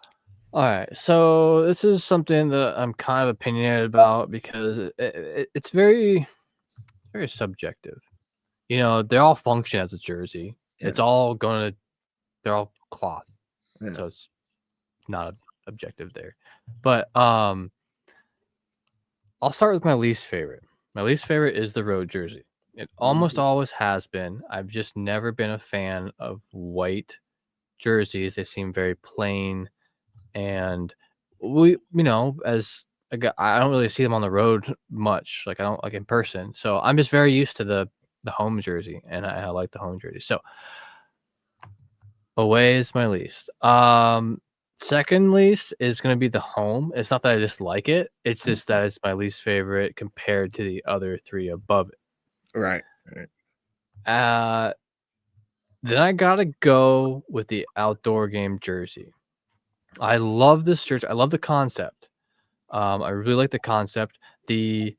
All right, so this is something that I'm kind of opinionated about because it's very, very subjective. They all function as a jersey. Yeah. They're all cloth, Yeah. so it's not objective there. But I'll start with my least favorite. My least favorite is the road jersey. It almost always has been. I've just never been a fan of white jerseys. They seem very plain, and as a guy, I don't really see them on the road much. Like I don't like in person, so I'm just very used to the home jersey, and I like the home jersey. So away is my least. Second least is going to be the home. It's not that I dislike it. It's just that it's my least favorite compared to the other three above it. Right. Then I gotta go with the outdoor game jersey. I love this jersey. I love the concept. I really like the concept. The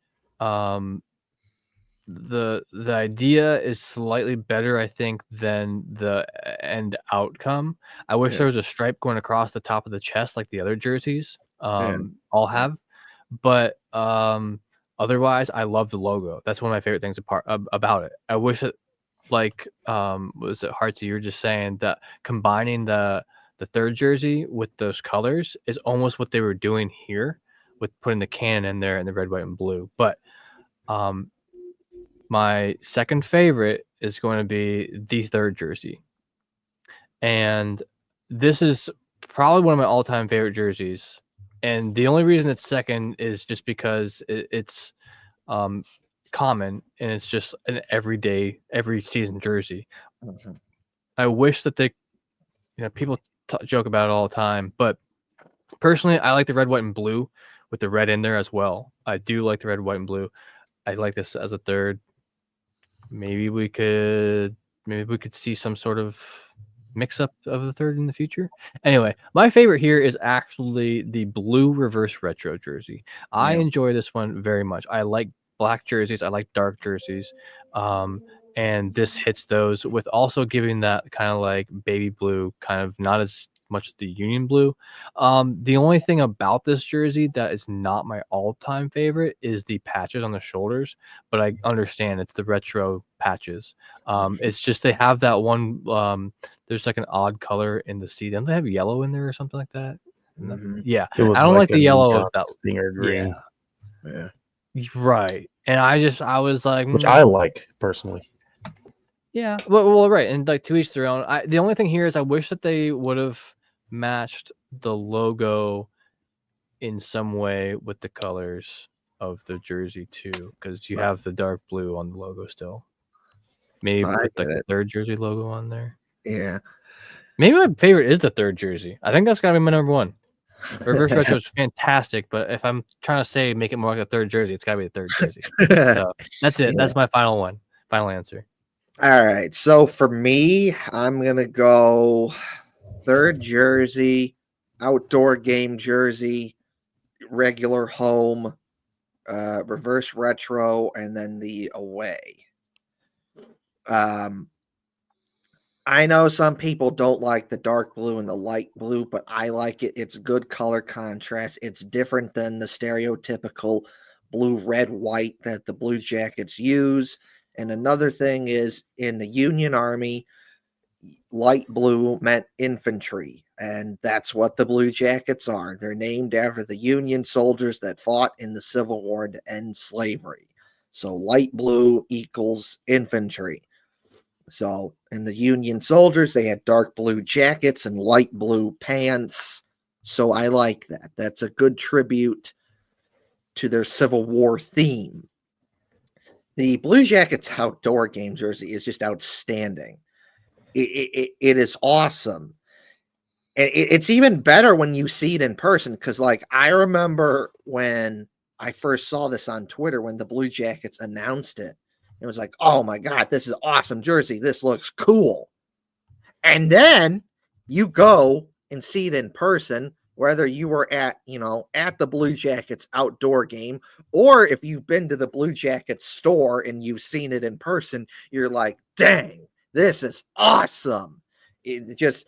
idea is slightly better, I think, than the end outcome. I wish there was a stripe going across the top of the chest like the other jerseys all have. But otherwise, I love the logo. That's one of my favorite things about it. I wish that, like, was it Heartsy? You were just saying that combining the third jersey with those colors is almost what they were doing here with putting the cannon in there and the red, white, and blue. But my second favorite is going to be the third jersey. And this is probably one of my all-time favorite jerseys. And the only reason it's second is just because it's common and it's just an everyday, every season jersey. I wish that people joke about it all the time, but personally, I like the red, white, and blue with the red in there as well. I do like the red, white, and blue. I like this as a third. Maybe we could see some sort of mix up of the third in the future. Anyway, my favorite here is actually the blue reverse retro jersey. I enjoy this one very much. I like black jerseys. I like dark jerseys. And this hits those with also giving that kind of like baby blue, kind of not as much the Union blue. The only thing about this jersey that is not my all-time favorite is the patches on the shoulders, but I understand it's the retro patches. It's just they have that one. There's like an odd color in the C. Don't they have yellow in there or something like that? Yeah, It was I don't like the a yellow neon of that. Stinger green, Yeah. Right, and I was like, which I like personally. yeah, well, right, and like to each their own. The only thing here is I wish that they would have matched the logo in some way with the colors of the jersey too, because you have the dark blue on the logo still. Maybe I put like get the it. third jersey logo on there. Yeah. Maybe my favorite is the third jersey. I think that's gotta be my number one. Reverse retro is fantastic, but if I'm trying to say make it more like a third jersey, it's gotta be the third jersey. So that's it. Yeah. That's my final answer. All right. So for me, I'm gonna go third jersey, outdoor game jersey, regular home, reverse retro, and then the away. Um, I know some people don't like the dark blue and the light blue, but I like it. It's good color contrast. It's different than the stereotypical blue, red, white that the Blue Jackets use. And another thing is in the Union Army, light blue meant infantry, and that's what the Blue Jackets are. They're named after the Union soldiers that fought in the Civil War to end slavery. So light blue equals infantry. So, in the Union soldiers, they had dark blue jackets and light blue pants. So, I like that. That's a good tribute to their Civil War theme. The Blue Jackets outdoor game jersey is just outstanding. It is awesome. And it's even better when you see it in person because, like, I remember when I first saw this on Twitter when the Blue Jackets announced it. It was like, oh my God, this is awesome jersey. This looks cool. And then you go and see it in person, whether you were at, at the Blue Jackets outdoor game, or if you've been to the Blue Jackets store and you've seen it in person, you're like, dang, this is awesome. It just,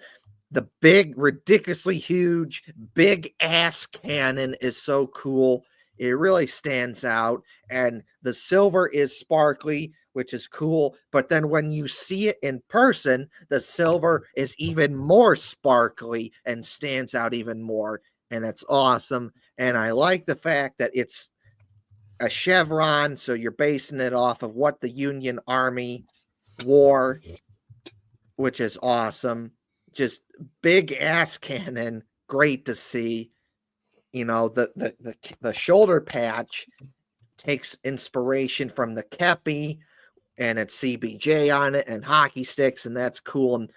the big, ridiculously huge, big ass cannon is so cool. It really stands out, and the silver is sparkly, which is cool. But then when you see it in person, the silver is even more sparkly and stands out even more, and it's awesome. And I like the fact that it's a chevron, so you're basing it off of what the Union Army wore, which is awesome. Just big ass cannon, great to see. The shoulder patch takes inspiration from the kepi, and it's CBJ on it and hockey sticks, and that's cool. And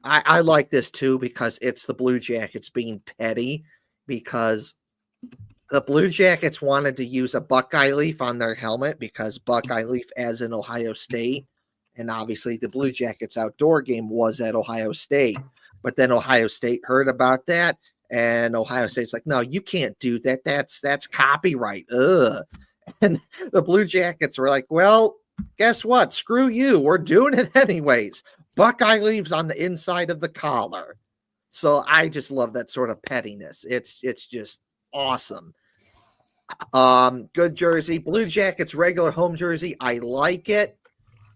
I like this too because it's the Blue Jackets being petty, because the Blue Jackets wanted to use a Buckeye leaf on their helmet because Buckeye leaf as in Ohio State, and obviously the Blue Jackets outdoor game was at Ohio State. But then Ohio State heard about that, and Ohio State's like, no, you can't do that. That's copyright. Ugh. And the Blue Jackets were like, well, guess what? Screw you. We're doing it anyways. Buckeye leaves on the inside of the collar. So I just love that sort of pettiness. It's just awesome. Good jersey. Blue Jackets regular home jersey. I like it.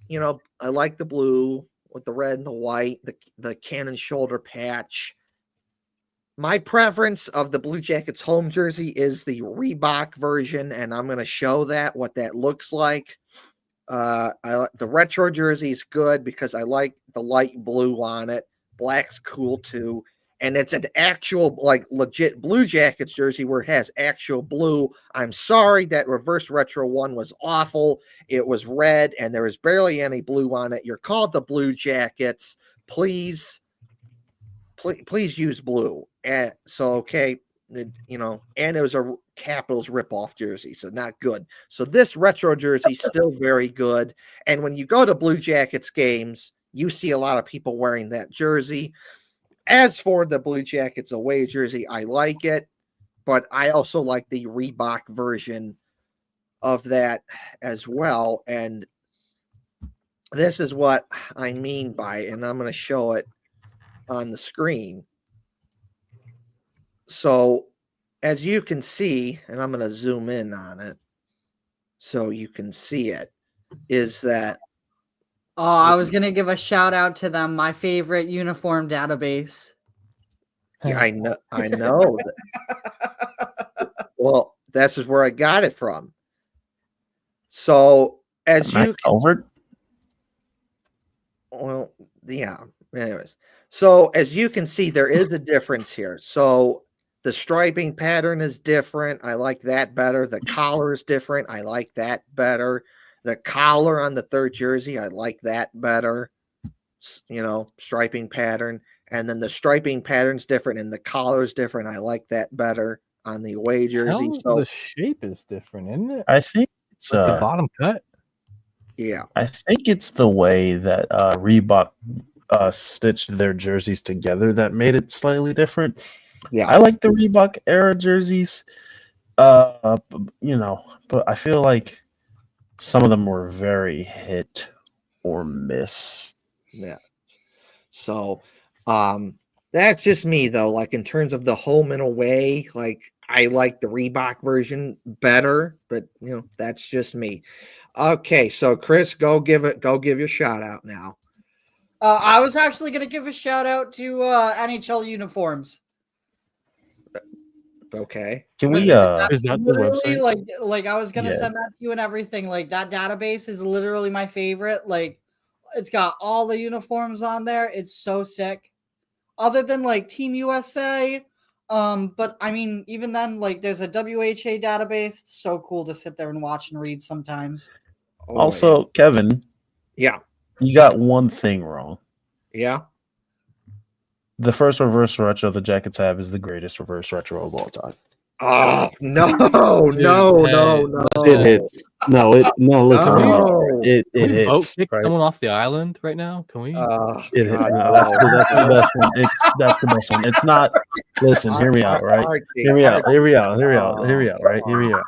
I like the blue with the red and the white, the cannon shoulder patch. My preference of the Blue Jackets home jersey is the Reebok version, and I'm going to show what that looks like. The retro jersey is good because I like the light blue on it. Black's cool too. And it's an actual, like, legit Blue Jackets jersey where it has actual blue. I'm sorry that reverse retro one was awful. It was red, and there was barely any blue on it. You're called the Blue Jackets. Please use blue. And so, okay, and it was a Capitals ripoff jersey, so not good. So this retro jersey still very good. And when you go to Blue Jackets games, you see a lot of people wearing that jersey. As for the Blue Jackets away jersey, I like it, but I also like the Reebok version of that as well. And this is what I mean by it, and I'm going to show it on the screen. So as you can see, and I'm going to zoom in on it so you can see it, is that Oh, I was going to give a shout out to them, my favorite uniform database. yeah, I know. Well, this is where I got it from. So as you Over. Well, yeah. Anyways, so as you can see, there is a difference here. So the striping pattern is different. I like that better. The collar is different. I like that better. The collar on the third jersey, I like that better. Striping pattern. And then the striping pattern's different and the collar's different. I like that better on the away jersey. So the shape is different, isn't it? I think it's Like the bottom cut. yeah. I think it's the way that Reebok stitched their jerseys together that made it slightly different. Yeah. I like the Reebok era jerseys, but I feel like some of them were very hit or miss. Yeah. So, that's just me though. Like in terms of the home and away, like I like the Reebok version better, but that's just me. Okay, so Chris, go give your shout out now. I was actually gonna give a shout out to NHL uniforms. Okay. Can we Is that the Literally, website? like I was gonna Yeah. send that to you and everything. Like that database is literally my favorite. Like it's got all the uniforms on there. It's so sick. Other than like Team USA, but I mean, even then, like there's a WHA database. It's so cool to sit there and watch and read sometimes. Oh, also, Kevin, yeah. you got one thing wrong. Yeah. The first reverse retro the Jackets have is the greatest reverse retro of all time. Oh no, Dude, no, hey, no, no. It hits. No, listen, hear me out. No. It Can we vote hits. kick Right? someone off the island right now? Can we? Oh, It hits. God, No, that's no. the best one. That's the best one. It's not. Listen, hear me out, right? Archie, Hear me out. Archie. Hear me out. Hear me out. Hear me out. Right. Hear me out.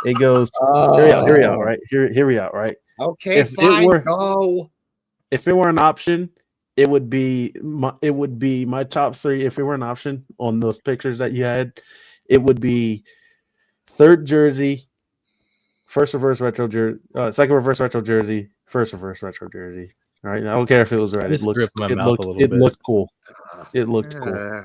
It goes. Hear me out. Hear me out. Right. Hear me out. Right. Okay, If it fine. were- Go. If it were an option, it would be my top three. If it were an option on those pictures that you had, it would be third jersey, first reverse retro jersey, second reverse retro jersey, first reverse retro jersey. All right. I don't care if it was red. It Just looks. rip my It mouth looked. a little It bit. looked cool. It looked cool.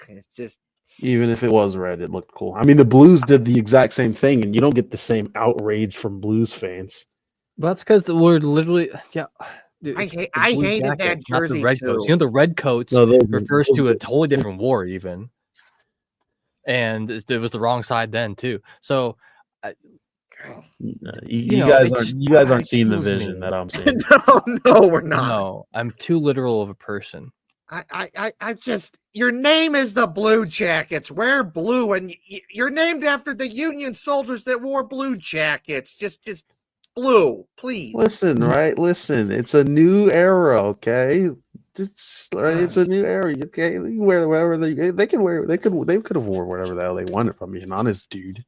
It's just Even if it was red, it looked cool. I mean, the Blues did the exact same thing, and you don't get the same outrage from Blues fans. But that's because we're literally dude, I it's hate- the I blue hated that jackets, not the jersey red coats. too. You know, the red coats No, those- refers those- to a totally different war, even, and it was the wrong side then too. So You know, guys it aren't. just- You guys aren't it seeing the kills vision me. that I'm seeing. no, we're not. no, I'm too literal of a person. I just your name is the Blue Jackets. Wear blue, and you're named after the Union soldiers that wore blue jackets. Just blue, please. Listen, right? Listen, it's a new era. Okay, it's a new era. Okay, you can wear whatever they can wear. They could have worn whatever the hell they wanted from me. An honest dude.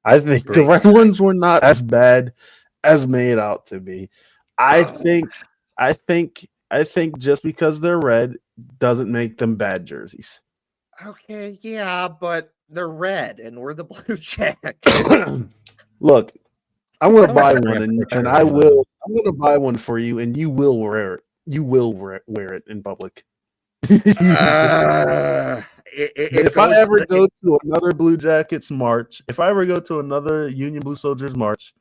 I think the red ones were not as bad as made out to be. I think just because they're red doesn't make them bad jerseys. Okay, yeah, but they're red, and we're the Blue Jackets. Look, I'm gonna I buy like one, that and picture I of will. I'm gonna buy one for you, and you will wear it. You will wear it in public. If I ever go to another Blue Jackets march, if I ever go to another Union Blue Soldiers march,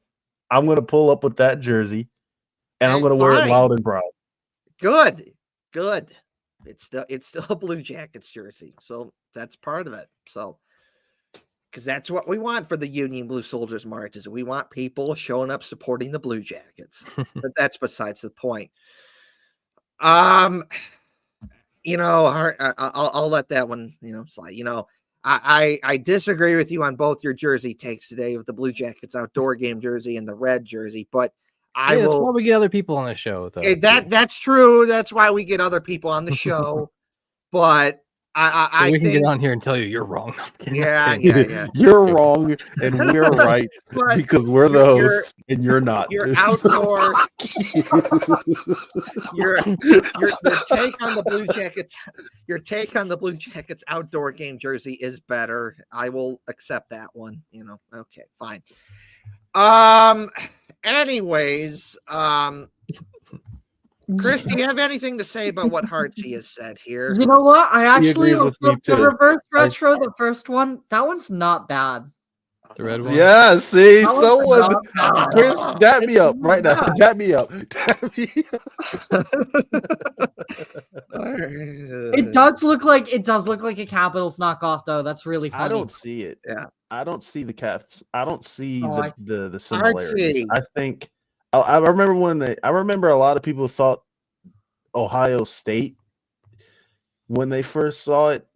I'm gonna pull up with that jersey, and I'm gonna wear it Fine. loud and proud. Good. It's still a Blue Jackets jersey, so that's part of it. So, because that's what we want for the Union Blue Soldiers marches. We want people showing up supporting the Blue Jackets. But that's besides the point. I'll let that one slide. I disagree with you on both your jersey takes today with the Blue Jackets outdoor game jersey and the red jersey, but That's why we get other people on the show, though. that's true. That's why we get other people on the show. But I we can think get on here and tell you you're wrong. I'm kidding, Yeah, I'm kidding. yeah. You're wrong, and we're right But because we're the you're- hosts, and you're not. your outdoor your take on the Blue Jackets, your take on the Blue Jackets outdoor game jersey is better. I will accept that one. Okay, fine. Anyways, Chris, do you have anything to say about what Hartsey has said here? You know what? I actually agrees with looked me up the too. reverse retro, the first one. That one's not bad. The red one. Yeah, see, That one's someone, not bad. Chris, dab me It's up right now. not. Dab me up. Dab me up. It does look like a Capitals knockoff, though. That's really funny. I don't see it. Yeah. I don't see the caps. I don't see Oh, the similarities. Archie. I think I remember I remember a lot of people thought Ohio State when they first saw it.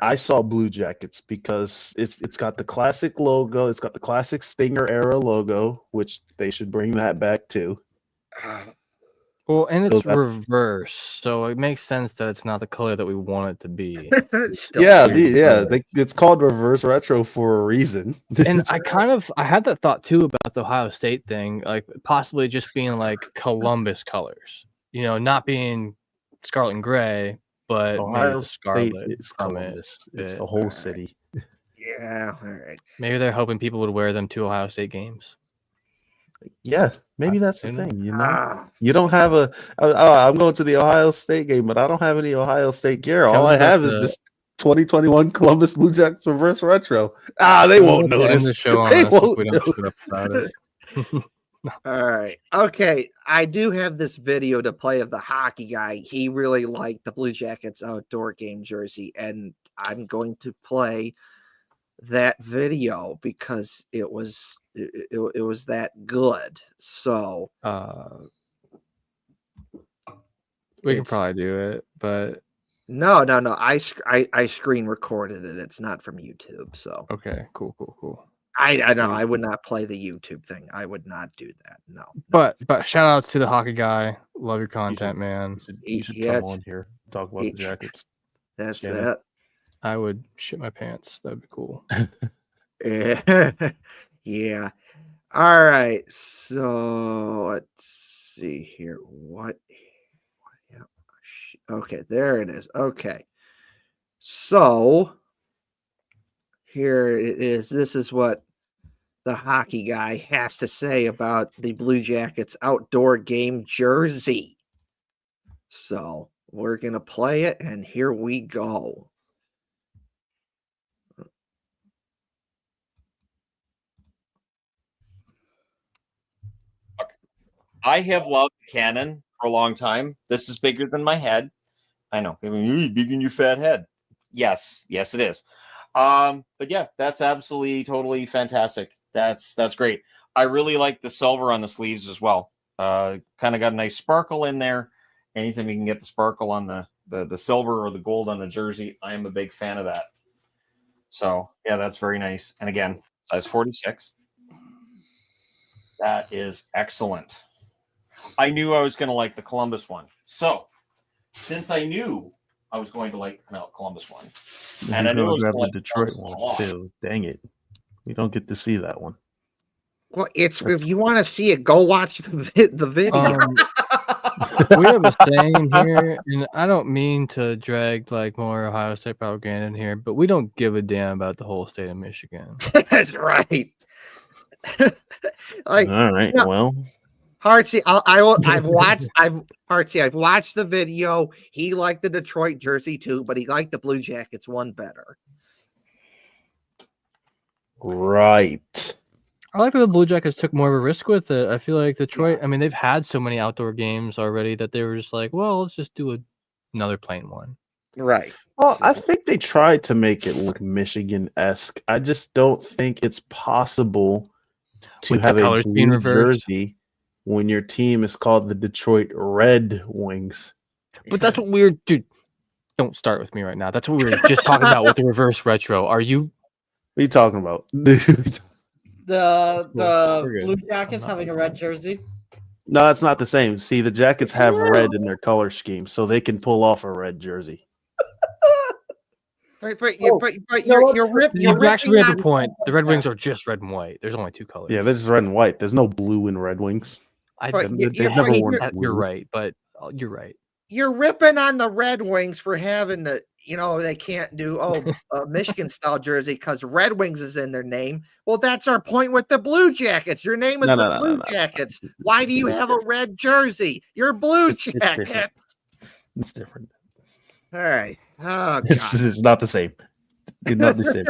I saw Blue Jackets because it's got the classic logo. It's got the classic Stinger era logo, which they should bring that back too. Well, and So it's that- reverse, so it makes sense that it's not the color that we want it to be. It's still yeah, cute. it's called reverse retro for a reason. And I had that thought too about the Ohio State thing, like possibly just being like Columbus colors, not being scarlet and gray, but maybe Ohio the State scarlet is from it. Columbus. It's bit. the whole city. Yeah, all right. Maybe they're hoping people would wear them to Ohio State games. Yeah, maybe that's the You know? thing. Ah, You don't have I'm going to the Ohio State game, but I don't have any Ohio State gear. All Kevin's I about have is to- this 2021 Columbus Blue Jackets reverse retro. They Kevin's won't about to end notice. the show on They us if won't we don't notice. shut up about it. all right. Okay. I do have this video to play of the hockey guy. He really liked the Blue Jackets outdoor game jersey, and I'm going to play that video because it was that good. So We can It's- probably do it, but no. I screen recorded it. It's not from YouTube. So okay, cool. I know I would not play the YouTube thing. I would not do that. No. But shout outs to the hockey guy. Love your content, man. You should Yeah, come on here talk about the Jackets. That's Shannon. that. I would shit my pants. That'd be cool. Yeah. All right. So let's see here. What? Yeah. Okay, there it is. Okay. So here it is. This is what the hockey guy has to say about the Blue Jackets outdoor game jersey. So we're going to play it, and here we go. I have loved Canon for a long time. This is bigger than my head. I know. I mean, big in your fat head. Yes, it is. But yeah, that's absolutely totally fantastic. That's great. I really like the silver on the sleeves as well. Kind of got a nice sparkle in there. Anytime you can get the sparkle on the silver or the gold on the jersey, I am a big fan of that. So yeah, that's very nice. And again, size 46. That is excellent. I knew I was going to like the Columbus one. So, since I knew I was going to like the Columbus one, and I knew I was grab going the to like Detroit Columbus one one too. Dang it. You don't get to see that one. Well, it's if you want to see it, go watch the video. We have a saying here, and I don't mean to drag like more Ohio State propaganda in here, but we don't give a damn about the whole state of Michigan. That's right. Like All right. no. Well, Hartsey, I've watched the video. He liked the Detroit jersey too, but he liked the Blue Jackets one better. right. I like that the Blue Jackets took more of a risk with it. I feel like Detroit, I mean, they've had so many outdoor games already that they were just like, well, let's just do another plain one. Right. Well, I think they tried to make it look Michigan-esque. I just don't think it's possible to With the have a colors being blue reversed? jersey when your team is called the Detroit Red Wings. But that's what we're, dude. Don't start with me right now. That's what we were just talking about with the reverse retro. Are you? What are you talking about? The we're good. Blue Jackets I'm not having a red jersey. No, it's not the same. See, the Jackets have red in their color scheme, so they can pull off a red jersey. But Oh, You actually have on- a point. The Red Wings are just red and white. There's only two colors. Yeah, they're just red and white. There's no blue in Red Wings. But They've you're- never you're- worn You're blue. right, but you're right. You're ripping on the Red Wings for having the, they can't do a Michigan style jersey because Red Wings is in their name. Well, that's our point with the Blue Jackets. Your name is the Blue Jackets. Why do you have a red jersey? You're Blue different. Jackets. It's different. All right. Oh It's, God. it's not the same. It's not the same.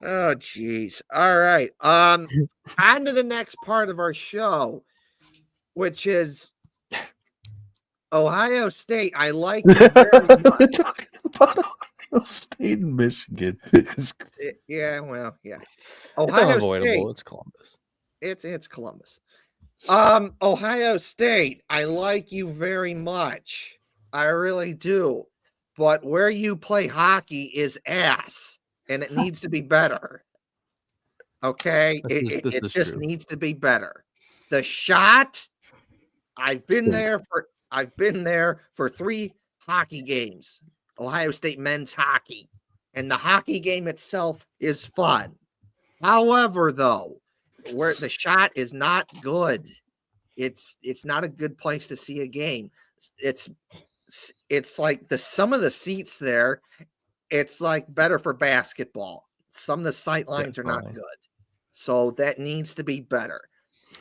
Oh geez. All right. On to the next part of our show, which is Ohio State. I like you very much. We're talking about Ohio State and Michigan. Yeah, well, yeah. It's Ohio unavoidable. State. It's Columbus. It's Columbus. Ohio State. I like you very much. I really do. But where you play hockey is ass, and it needs to be better. Okay, This it is just true. needs to be better. The Shot. I've been Stink. there for 3 hockey games. Ohio State men's hockey. And the hockey game itself is fun. However, though, where the Shot is not good. It's not a good place to see a game. It's like some of the seats there, it's like better for basketball. Some of the sight lines are not Definitely. good. So that needs to be better.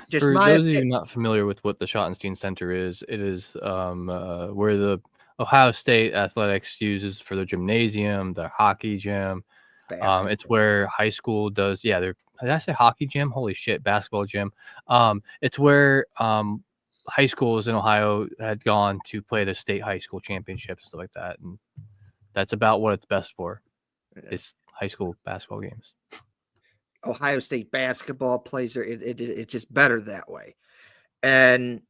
Just For my those of you opinion. not familiar with what the Schottenstein Center is, it is where the Ohio State Athletics uses for their gymnasium, their hockey gym. It's Basketball. where high school does. Yeah, did I say hockey gym? Holy shit, basketball gym. It's where high schools in Ohio had gone to play the state high school championships and stuff like that, and that's about what it's best for. Is high school basketball games. Ohio State basketball plays are it's just better that way. And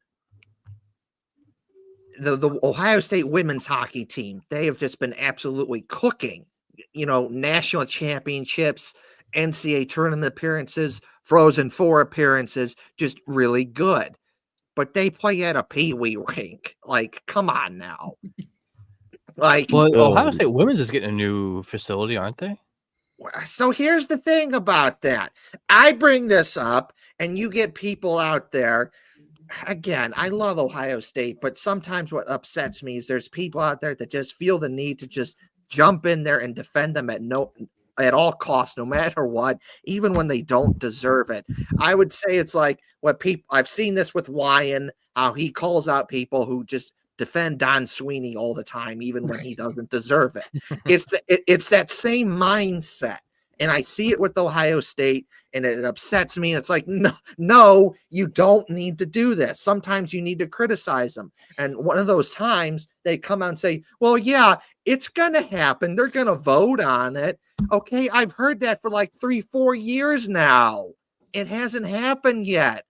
the Ohio State women's hockey team, they have just been absolutely cooking. National championships, NCAA tournament appearances, Frozen Four appearances, just really good. But they play at a pee-wee rink. Like, come on now. Like, Well, Ohio Oh. State women's is getting a new facility, aren't they? so here's the thing about that. I bring this up, and you get people out there. Again, I love Ohio State, but sometimes what upsets me is there's people out there that just feel the need to just jump in there and defend them at all costs, no matter what, even when they don't deserve it. I would say it's like what people I've seen this with Wyan, how he calls out people who just defend Don Sweeney all the time, even when he doesn't deserve it. It's that same mindset. And I see it with Ohio State, and it upsets me. It's like, no, you don't need to do this. Sometimes you need to criticize them. And one of those times they come out and say, well, yeah, it's going to happen. They're going to vote on it. Okay, I've heard that for like 3-4 years now. It hasn't happened yet.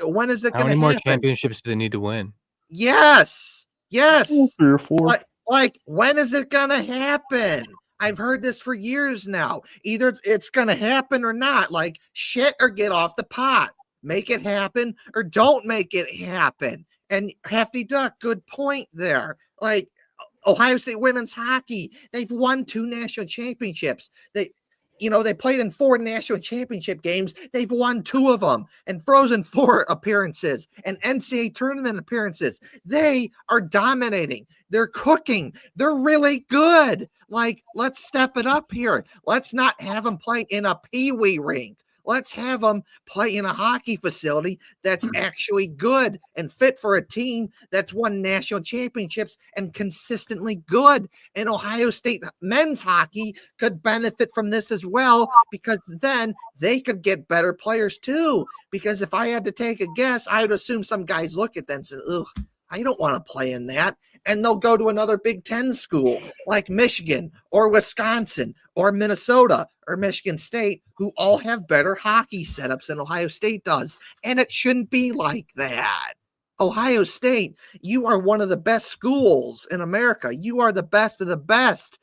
When is it How going many to more happen? championships do they need to win? Yes. 3 or 4. Like when is it going to happen? I've heard this for years now. Either it's going to happen or not. Like shit or get off the pot. Make it happen or don't make it happen. And Hefty Duck, good point there. Like Ohio State women's hockey, they've won 2 national championships. They played in 4 national championship games. They've won 2 of them, and Frozen Four appearances and NCAA tournament appearances. They are dominating. They're cooking. They're really good. Like, let's step it up here. Let's not have them play in a pee-wee rink. Let's have them play in a hockey facility that's actually good and fit for a team that's won national championships and consistently good. And Ohio State men's hockey could benefit from this as well, because then they could get better players too. Because if I had to take a guess, I would assume some guys look at that and say, ugh, I don't want to play in that. And they'll go to another Big Ten school like Michigan or Wisconsin or Minnesota or Michigan State, who all have better hockey setups than Ohio State does. And it shouldn't be like that. Ohio State, you are one of the best schools in America. You are the best of the best.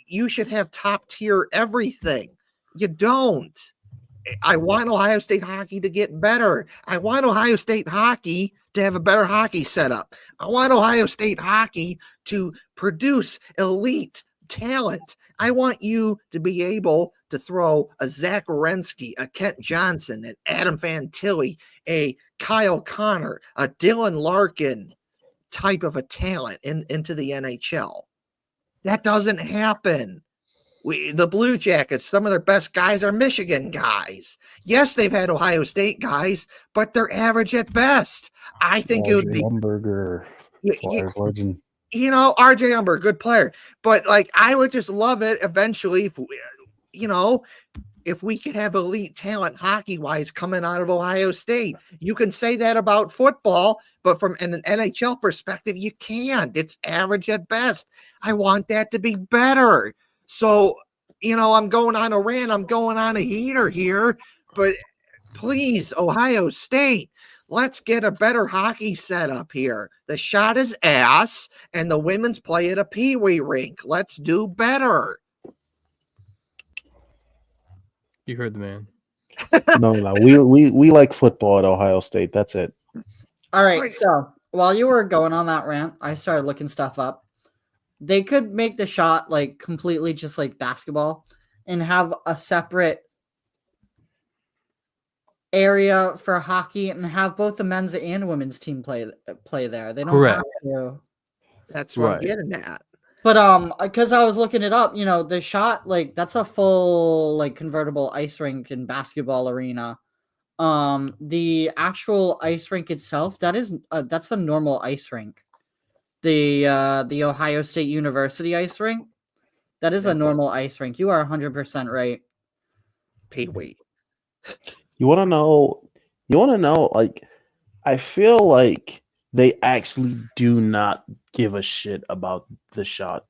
You should have top tier everything. You don't. I want Ohio State hockey to get better. I want Ohio State hockey to have a better hockey setup. I want Ohio State hockey to produce elite talent. I want you to be able to throw a Zach Werenski, a Kent Johnson, an Adam Fantilli, a Kyle Connor, a Dylan Larkin type of a talent into the NHL. That doesn't happen. The Blue Jackets, some of their best guys are Michigan guys. Yes, they've had Ohio State guys, but they're average at best. I think it would be Umberger, Flyers legend. RJ Umber, good player. But like, I would just love it eventually if we could have elite talent hockey-wise coming out of Ohio State. You can say that about football, but from an NHL perspective, you can't. It's average at best. I want that to be better. So, I'm going on a rant. I'm going on a heater here. But please, Ohio State, let's get a better hockey setup here. The Shot is ass, and the women's play at a pee-wee rink. Let's do better. You heard the man. No. We like football at Ohio State. That's it. All right, Right. so while you were going on that rant, I started looking stuff up. They could make the shot like completely just like basketball and have a separate area for hockey and have both the men's and women's team play there. They don't have Correct. to. That's what I'm Right. getting at. But because I was looking it up, the shot like that's a full like convertible ice rink and basketball arena. The actual ice rink itself, that's a normal ice rink. The Ohio State University ice rink, that is Yeah. a normal ice rink. You are 100% right. Pay weight. You want to know? You want to know? Like, I feel like they actually do not give a shit about the shot.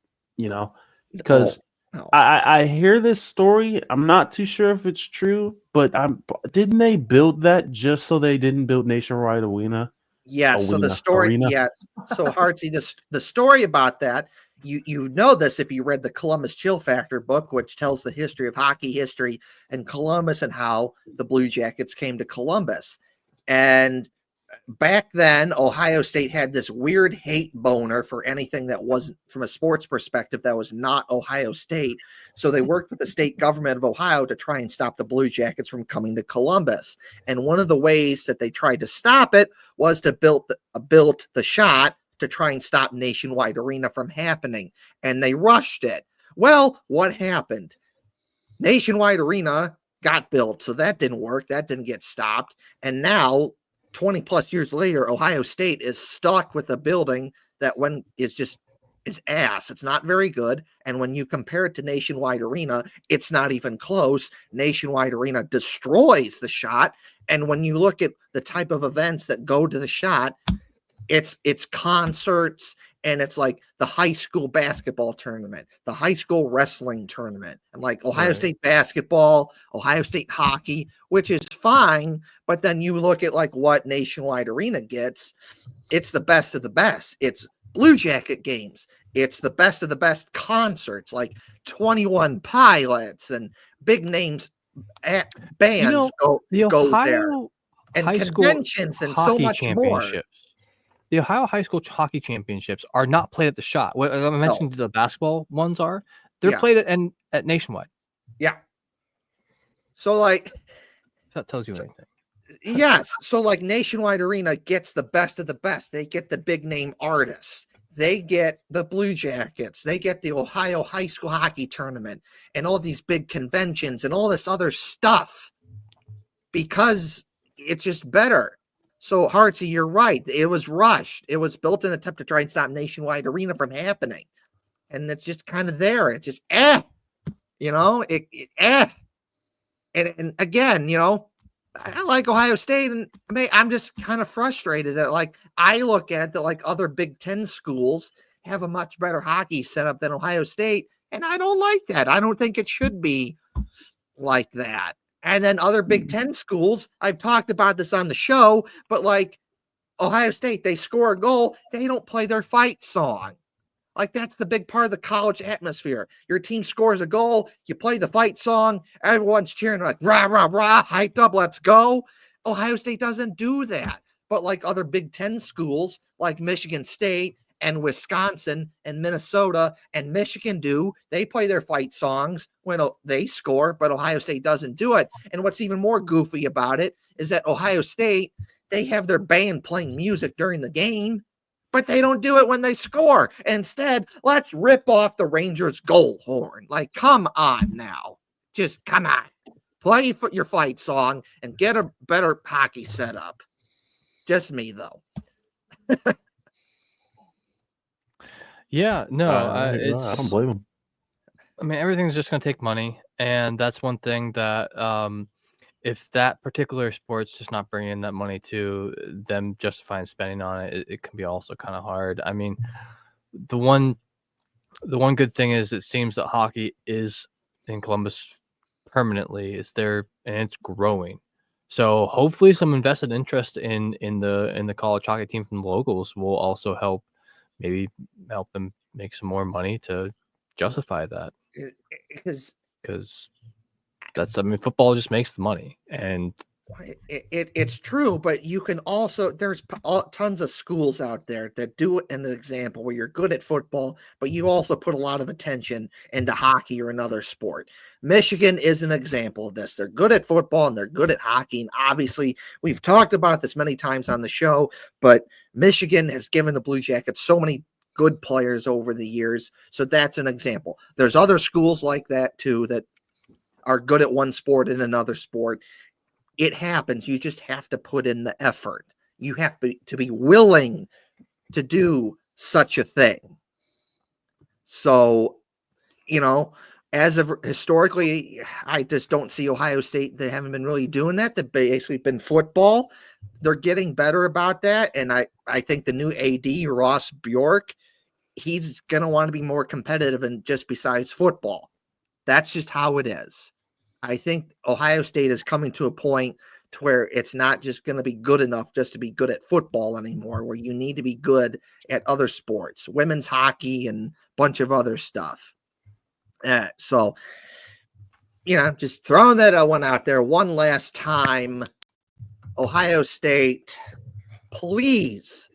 Because No. I hear this story. I'm not too sure if it's true, but didn't they build that just so they didn't build Nationwide Arena? Yes. So the Arena. story. Arena? Yeah. So Hartsey, the story about that. You know this if you read the Columbus Chill Factor book, which tells the history of hockey history and Columbus and how the Blue Jackets came to Columbus. And back then, Ohio State had this weird hate boner for anything that wasn't, from a sports perspective, that was not Ohio State. So they worked with the state government of Ohio to try and stop the Blue Jackets from coming to Columbus. And one of the ways that they tried to stop it was to build the shot to try and stop Nationwide Arena from happening. And they rushed it. Well, what happened? Nationwide Arena got built, so that didn't work. That didn't get stopped. And now 20 plus years later, Ohio State is stuck with a building that is ass. It's not very good. And when you compare it to Nationwide Arena, it's not even close. Nationwide Arena destroys the shot. And when you look at the type of events that go to the shot, it's concerts, and it's like the high school basketball tournament, the high school wrestling tournament, and like Ohio Right. State basketball, Ohio State hockey, which is fine. But then you look at like what Nationwide Arena gets. It's the best of the best. It's Blue Jacket games. It's the best of the best concerts, like 21 Pilots and big names bands The go there, Ohio and high school conventions and so hockey much more. championships. The Ohio high school hockey championships are not played at the shot. What I mentioned the basketball ones are. They're Yeah. played at Nationwide. Yeah. So like, If that tells you anything. yes. So like Nationwide Arena gets the best of the best. They get the big name artists. They get the Blue Jackets. They get the Ohio High School Hockey Tournament and all these big conventions and all this other stuff because it's just better. So Hartsey, you're right. It was rushed. It was built in an attempt to try and stop Nationwide Arena from happening. And it's just kind of there. It's just And again, I like Ohio State, and I'm just kind of frustrated that like I look at it that like other Big Ten schools have a much better hockey setup than Ohio State, and I don't like that. I don't think it should be like that. And then other Big Ten schools, I've talked about this on the show, but like Ohio State, they score a goal, they don't play their fight song. Like that's the big part of the college atmosphere. Your team scores a goal, you play the fight song, everyone's cheering like rah, rah, rah, hyped up, let's go. Ohio State doesn't do that. But like other Big Ten schools like Michigan State and Wisconsin and Minnesota and Michigan do, they play their fight songs when they score, but Ohio State doesn't do it. And what's even more goofy about it is that Ohio State, they have their band playing music during the game, but they don't do it when they score. Instead, let's rip off the Rangers' goal horn. Like, come on now. Just come on. Play your fight song and get a better hockey setup. Just me, though. Yeah, no, I don't blame them. I mean, everything's just going to take money, and that's one thing that if that particular sport's just not bringing in that money to them justifying spending on it, it can be also kind of hard. I mean, the one good thing is it seems that hockey is in Columbus permanently. It's there and it's growing. So hopefully some invested interest in the college hockey team from the locals will also help them make some more money to justify that. Because Because Football just makes the money, and It's true, but you can also there's tons of schools out there that do an example where you're good at football, but you also put a lot of attention into hockey or another sport. Michigan is an example of this. They're good at football and they're good at hockey. And obviously, we've talked about this many times on the show, but Michigan has given the Blue Jackets so many good players over the years. So that's an example. There's other schools like that too that are good at one sport and another sport. It happens. You just have to put in the effort. You have to be willing to do such a thing. So, as of historically, I just don't see Ohio State. They haven't been really doing that. They've basically been football. They're getting better about that. And I think the new AD, Ross Bjork, he's going to want to be more competitive and just besides football. That's just how it is. I think Ohio State is coming to a point to where it's not just going to be good enough just to be good at football anymore, where you need to be good at other sports, women's hockey and a bunch of other stuff. So, just throwing that one out there one last time. Ohio State, please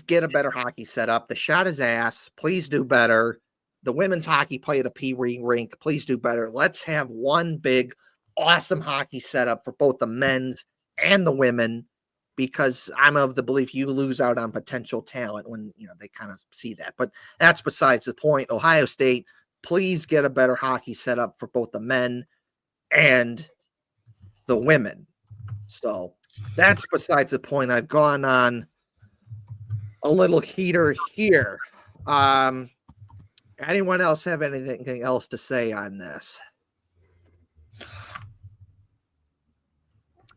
get a better hockey setup. The shot is ass. Please do better. The women's hockey play at a Pee-wee rink. Please do better. Let's have one big, awesome hockey setup for both the men's and the women, because I'm of the belief you lose out on potential talent when they kind of see that. But that's besides the point. Ohio State, please get a better hockey setup for both the men and the women. So that's besides the point. I've gone on a little heater here. Anyone else have anything else to say on this?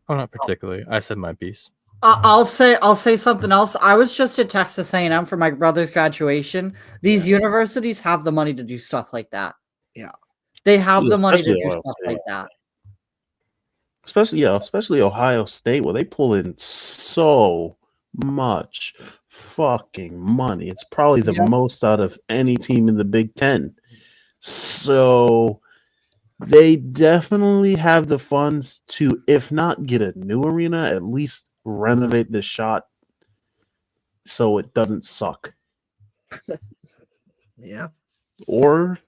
oh, not particularly. I said my piece. I'll say something else. I was just at Texas A&M for my brother's graduation. These universities have the money to do stuff like that. Yeah. They have the money to Especially do Ohio stuff State. like that. Especially Ohio State, where they pull in so much fucking money. It's probably the most out of any team in the Big Ten. So they definitely have the funds to, if not get a new arena, at least renovate the shot so it doesn't suck. Yeah. Or,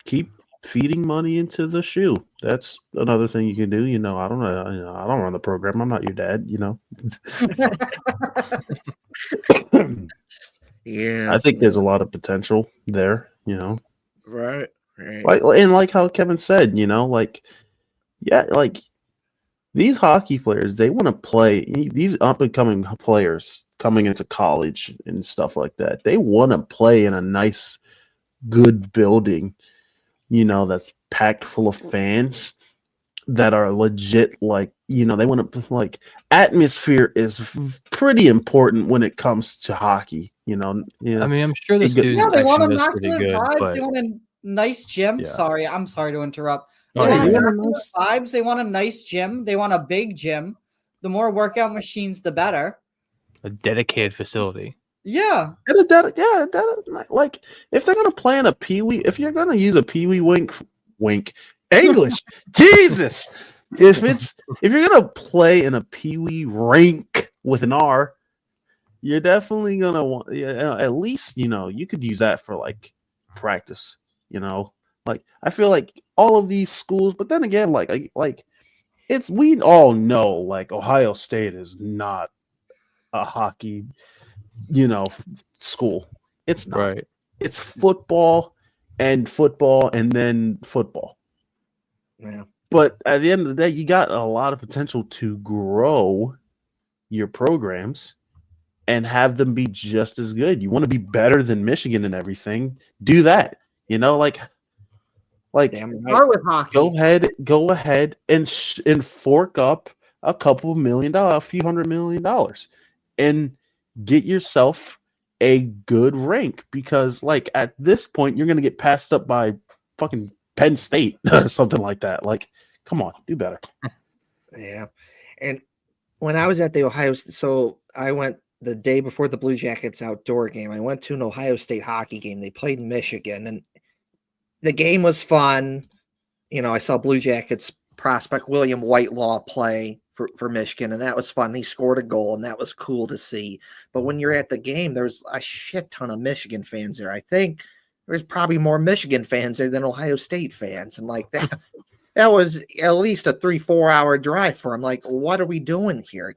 keep feeding money into the shoe. That's another thing you can do. I don't know. I don't run the program. I'm not your dad. Yeah. I think there's a lot of potential there. Right. Like how Kevin said, these hockey players, they want to play. These up and coming players coming into college and stuff like that, they want to play in a nice, good building. That's packed full of fans that are legit. They want to atmosphere is pretty important when it comes to hockey. I mean, I'm sure the student Yeah, they want section is pretty immaculate good, vibes. but They want a nice gym. Yeah. I'm sorry to interrupt. Oh, They no, want you're good. immaculate vibes. They want a nice gym. They want a big gym. The more workout machines, the better. a dedicated facility. Yeah. If they're gonna play in a peewee, if you're gonna use a peewee wink English, Jesus, if you're gonna play in a peewee rink with an R, you're definitely gonna want at least you could use that for practice. I feel like all of these schools, but then again, we all know Ohio State is not a hockey school. It's not. Right. It's football and then football. Yeah. But at the end of the day, you got a lot of potential to grow your programs and have them be just as good. You want to be better than Michigan and everything. Do that. Damn right. Start with hockey. Go ahead and fork up a couple $1 million, a few $100 million, and get yourself a good rank, because at this point you're gonna get passed up by fucking Penn State or something like that. Come on, do better. Yeah. And when I was at the Ohio, so I went the day before the Blue Jackets outdoor game. I went to an Ohio State hockey game. They played Michigan, and the game was fun. I saw Blue Jackets prospect William Whitelaw play for Michigan, and that was fun. He scored a goal, and that was cool to see. But when you're at the game, there's a shit ton of Michigan fans there. I think there's probably more Michigan fans there than Ohio State fans, and like that was at least a 3-4 hour drive for him. Like, what are we doing here?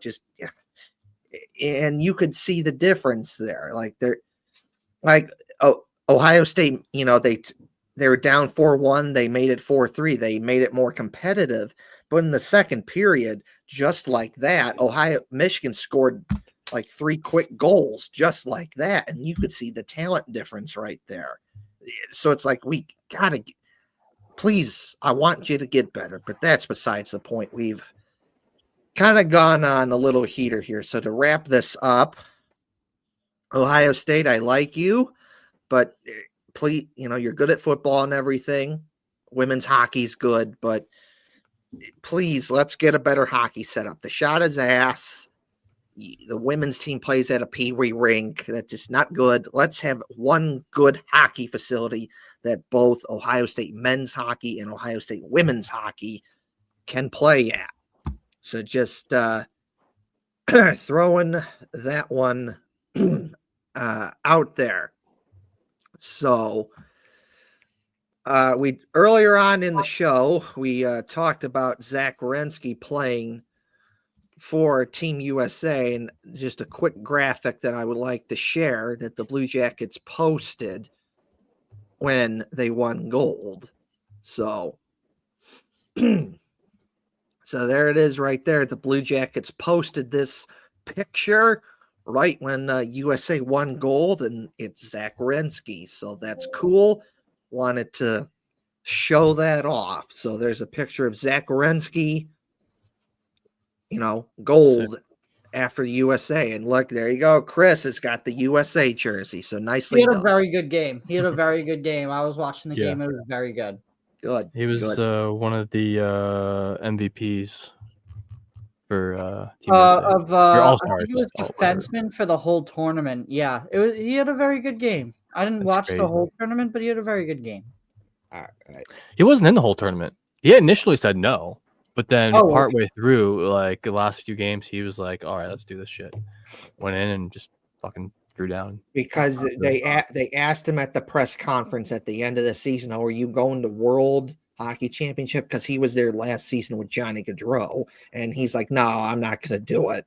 And you could see the difference there. Ohio State, they were down 4-1. They made it 4-3. They made it more competitive. But in the second period, just like that, Michigan scored like 3 quick goals just like that. And you could see the talent difference right there. So it's like, we got to, please, I want you to get better. But that's besides the point. We've kind of gone on a little heater here. So to wrap this up, Ohio State, I like you, but please, you're good at football and everything. Women's hockey's good, but please, let's get a better hockey setup. The shot is ass. The women's team plays at a pee-wee rink. That's just not good. Let's have one good hockey facility that both Ohio State men's hockey and Ohio State women's hockey can play at. So just throwing that one out there. So we earlier on in the show, we talked about Zach Werenski playing for Team USA, and just a quick graphic that I would like to share that the Blue Jackets posted when they won gold. So there it is right there. The Blue Jackets posted this picture right when USA won gold, and it's Zach Werenski. So that's cool. Wanted to show that off. So there's a picture of Zach Werenski, gold after the USA. And look, there you go. Chris has got the USA jersey. So nicely He had a done. very good game. I was watching the game. It was very good. Good. He was good. one of the MVPs for Team I USA. think he was defenseman for the whole tournament. Yeah, he had a very good game. I didn't watch the whole tournament, but he had a very good game. All right. He wasn't in the whole tournament. He initially said no, but then partway through, like the last few games, he was like, "All right, let's do this shit." Went in and just fucking threw down. Because they asked him at the press conference at the end of the season, "Oh, are you going to World Hockey Championship?" Because he was there last season with Johnny Gaudreau, and he's like, "No, I'm not going to do it."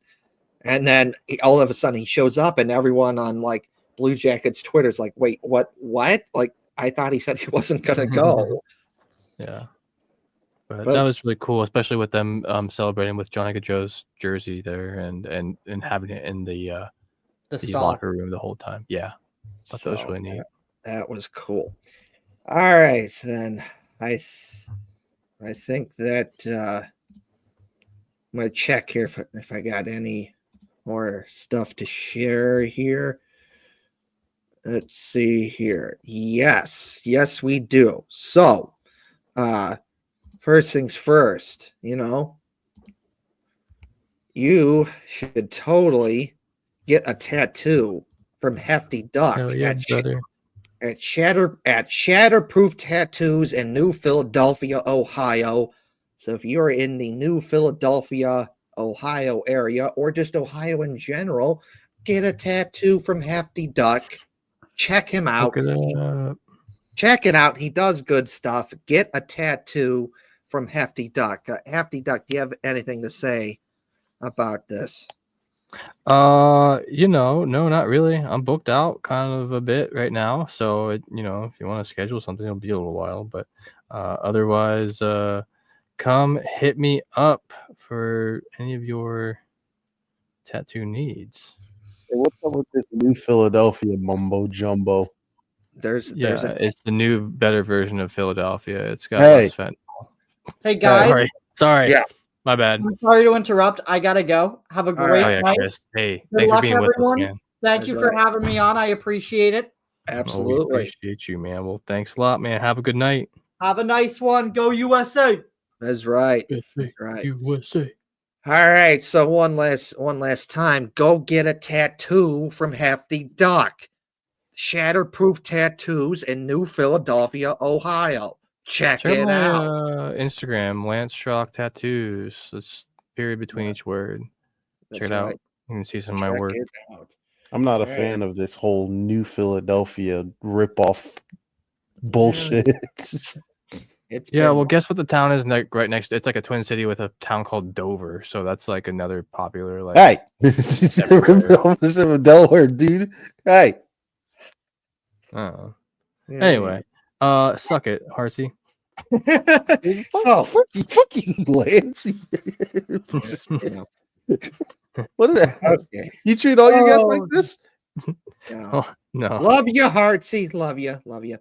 And then all of a sudden he shows up, and everyone on like Blue Jackets Twitter is like, "Wait, what? Like, I thought he said he wasn't going to go." Yeah. But that was really cool, especially with them celebrating with Johnny Gaudreau's jersey there and having it in the locker room the whole time. Yeah. That was really neat. That was cool. All right, so then I think that I'm going to check here if I got any more stuff to share here. Let's see here. Yes, we do. So, first things first, you should totally get a tattoo from Hefty Duck at Shatterproof Tattoos in New Philadelphia, Ohio. So if you're in the New Philadelphia, Ohio area, or just Ohio in general, get a tattoo from Hefty Duck. Check him out. Check it out. He does good stuff. Get a tattoo from Hefty Duck. Hefty Duck, do you have anything to say about this? No, not really. I'm booked out kind of a bit right now. So, if you want to schedule something, it'll be a little while. But otherwise, come hit me up for any of your tattoo needs. Hey, what's up with this New Philadelphia mumbo jumbo? It's the new, better version of Philadelphia. It's got Hey. Hey guys, sorry. Yeah. My bad. I'm sorry to interrupt. I gotta go. Have a great night. Chris. Hey, Good thanks for luck, being with us, everyone. man. Thank you for having me on. I appreciate it. Absolutely. We appreciate you, man. Well, thanks a lot, man. Have a good night. Have a nice one. Go USA. That's right. Right. USA. All right. So one last time, go get a tattoo from Hefty Duck. Shatterproof Tattoos in New Philadelphia, Ohio. Check Check it out my out. Instagram, Lance Schrock Tattoos. It's period between Yeah. each word. Check That's it out. right. You can see some of my Check work. it out. I'm not a All right. fan of this whole New Philadelphia ripoff bullshit. It's Yeah, been well, guess what the town is right next? It's like a twin city with a town called Dover. So that's like another popular like. Hey, everywhere. Delaware, dude. Hey, Oh. Yeah. Anyway, suck it, Harsey. So, fuck you, Lance. you know, What is that? okay. You treat all your guests like Oh, this? No. Oh, no. Love you, Heartsy. Love you. Love you.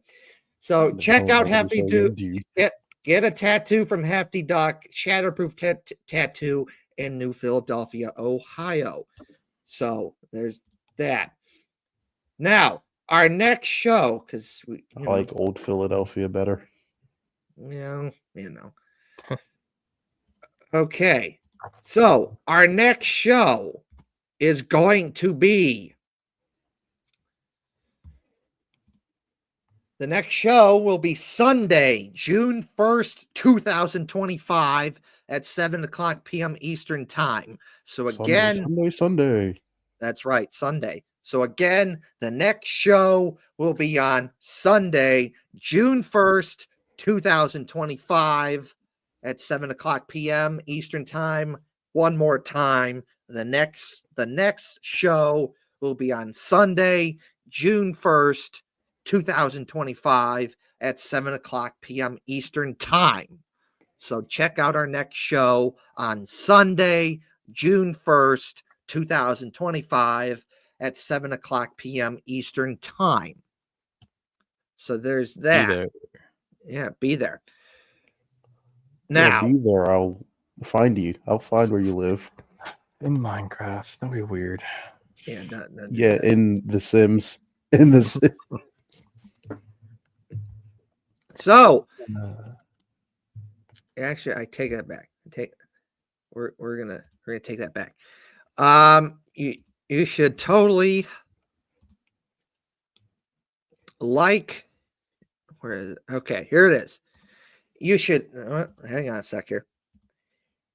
So check Oh, out my Hefty goodness, Do. dude. Get a tattoo from Hefty Duck, Shatterproof Tattoo in New Philadelphia, Ohio. So there's that. Now, our next show, because we I like old Philadelphia better. Okay. So our next show is going to be the next show will be Sunday, June 1st, 2025 at 7 o'clock p.m. Eastern Time. So again, Sunday. that's right, Sunday. So again, the next show will be on Sunday, June 1st, 2025 at 7 o'clock p.m. Eastern Time. One more time, the next show will be on Sunday, June 1st, 2025 at 7 o'clock p.m. Eastern Time. So check out our next show on Sunday, June 1st, 2025 at 7 o'clock p.m. Eastern Time. So there's that. Be there. Yeah, be there. Yeah, Now, be there. I'll find you. I'll find where you live. In Minecraft. That'd be weird. yeah, Yeah, in The Sims. In The Sims. so Uh, actually, I take that back. We're gonna take that back. You should totally like. Where is it? Okay, here it is. You should hang on a sec here.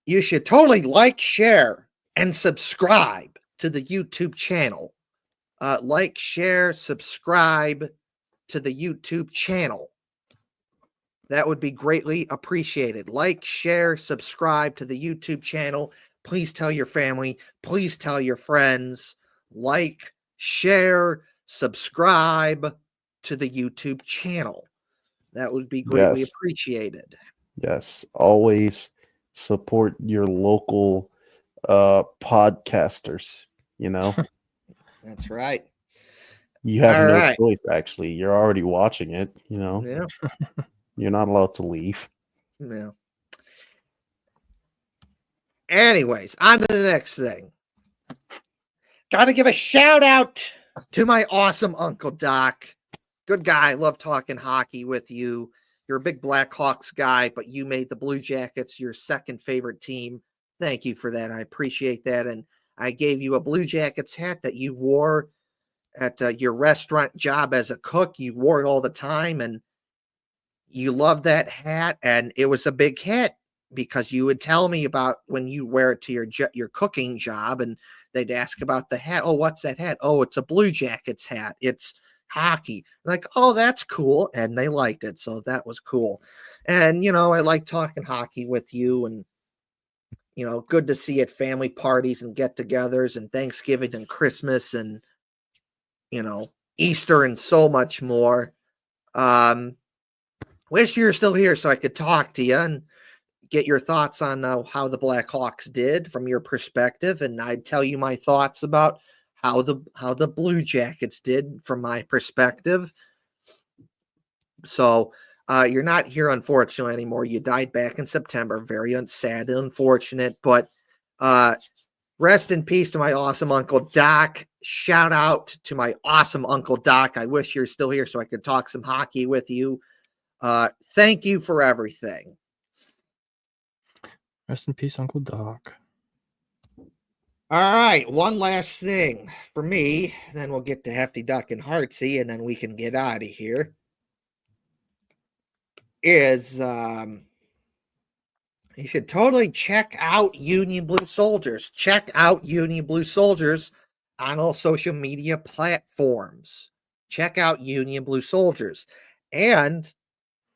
You should totally like, share, and subscribe to the YouTube channel. Like, share, subscribe to the YouTube channel. That would be greatly appreciated. Like, share, subscribe to the YouTube channel. Please tell your family. Please tell your friends. Like, share, subscribe to the YouTube channel. That would be greatly Yes. appreciated. Yes. Always support your local podcasters. You know, That's right. you have All no right. choice, actually. You're already watching it. You know, Yeah. you're not allowed to leave. Yeah. Anyways, on to the next thing. Got to give a shout out to my awesome Uncle Doc. Good guy. Love talking hockey with you. You're a big Blackhawks guy, but you made the Blue Jackets your second favorite team. Thank you for that. I appreciate that. And I gave you a Blue Jackets hat that you wore at your restaurant job as a cook. You wore it all the time, and you loved that hat. And it was a big hit because you would tell me about when you wear it to your cooking job, and they'd ask about the hat. Oh, what's that hat? Oh, it's a Blue Jackets hat. It's hockey. Like, oh, that's cool. And they liked it. So that was cool. And, I like talking hockey with you, and, good to see at family parties and get-togethers and Thanksgiving and Christmas and, Easter and so much more. Wish you were still here so I could talk to you and get your thoughts on how the Blackhawks did from your perspective, and I'd tell you my thoughts about how the Blue Jackets did from my perspective. So you're not here, unfortunately, anymore. You died back in September. Very sad and unfortunate, but rest in peace to my awesome Uncle Doc. Shout out to my awesome Uncle Doc. I wish you're still here so I could talk some hockey with you. Thank you for everything. Rest in peace, Uncle Doc. All right, one last thing for me, then we'll get to Hefty Duck and Heartsy, and then we can get out of here. is you should totally check out Union Blue Soldiers. Check out Union Blue Soldiers on all social media platforms. Check out Union Blue Soldiers. And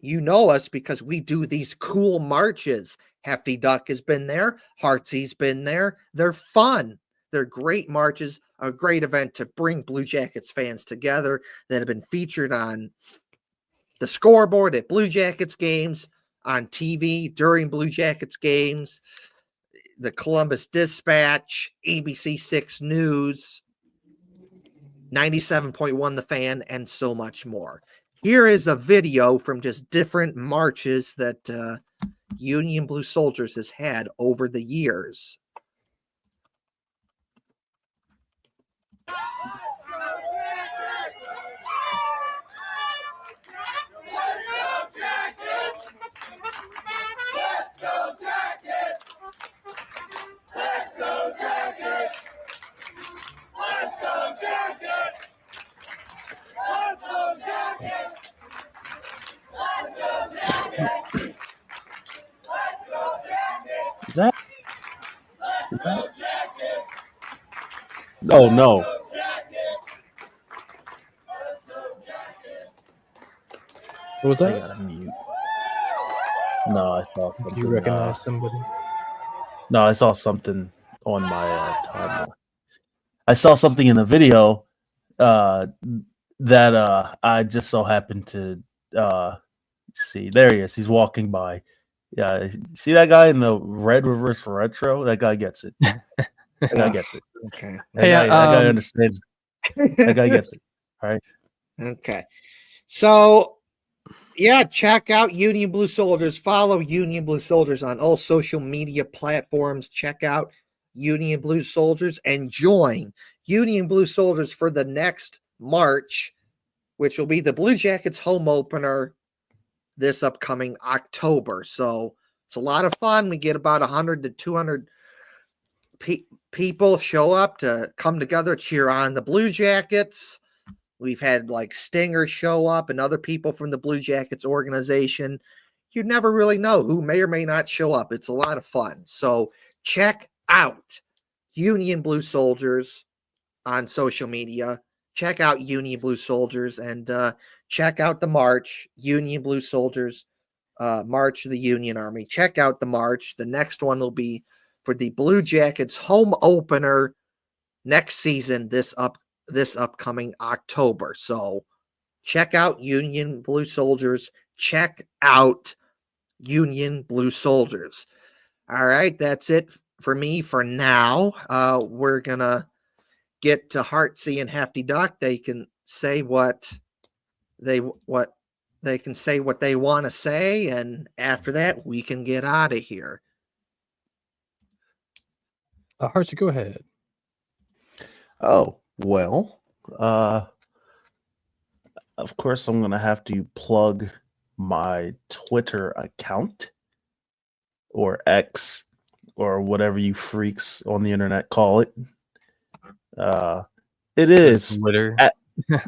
you know us because we do these cool marches. Hefty Duck has been there. Heartsy's been there. They're fun. They're great marches, a great event to bring Blue Jackets fans together that have been featured on the scoreboard at Blue Jackets games, on TV during Blue Jackets games, the Columbus Dispatch, ABC 6 News, 97.1 The Fan, and so much more. Here is a video from just different marches that Union Blue Soldiers has had over the years. Is that? Oh no. What was I that? gotta mute. No, I saw something. Do you recognize somebody? No, I saw something on my timeline. I saw something in the video that I just so happened to see. There he is. He's walking by. Yeah, see that guy in the red reverse retro? That guy gets it. That guy gets it. Okay. That guy understands. That guy gets it. All right. Okay. So, yeah, check out Union Blue Soldiers. Follow Union Blue Soldiers on all social media platforms. Check out Union Blue Soldiers and join Union Blue Soldiers for the next March, which will be the Blue Jackets home opener this upcoming October. So it's a lot of fun. We get about 100 to 200 people show up to come together, cheer on the Blue Jackets. We've had like Stinger show up and other people from the Blue Jackets organization. You never really know who may or may not show up. It's a lot of fun. So check out Union Blue Soldiers on social media. Check out Union Blue Soldiers and check out the march, Union Blue Soldiers, March of the Union Army. Check out the march. The next one will be for the Blue Jackets home opener next season, this upcoming October. So check out Union Blue Soldiers. Check out Union Blue Soldiers. All right, that's it for me for now. We're gonna get to Heartsy and Hefty Duck. They can say what they want to say, and after that, we can get out of here. Heartsy, go ahead. Oh, well, of course, I'm going to have to plug my Twitter account or X or whatever you freaks on the internet call it. It is Twitter.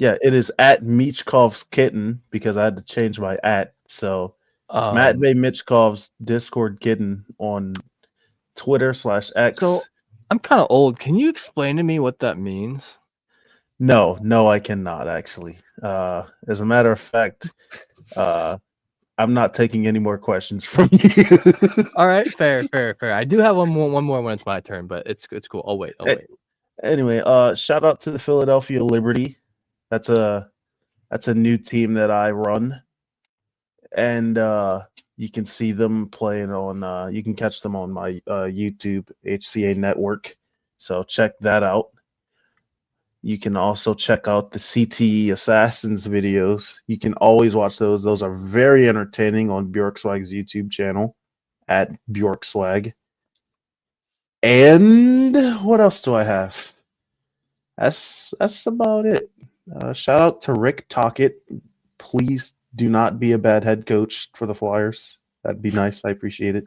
it is at Michkov's Kitten because I had to change my @ So Matt Bay Michkov's Discord Kitten on Twitter /X. So I'm kind of old. Can you explain to me what that means? No, I cannot actually. As a matter of fact, I'm not taking any more questions from you. All right, fair. I do have one more when it's my turn, but it's cool. I'll wait. Anyway, shout out to the Philadelphia Liberty. That's a new team that I run, and you can see them playing on. You can catch them on my YouTube HCA network. So check that out. You can also check out the CTE Assassins videos. You can always watch those. Those are very entertaining on Bjorkswag's YouTube channel at Bjorkswag. And what else do I have? That's about it. Shout out to Rick Tockett. Please do not be a bad head coach for the Flyers. That'd be nice. I appreciate it.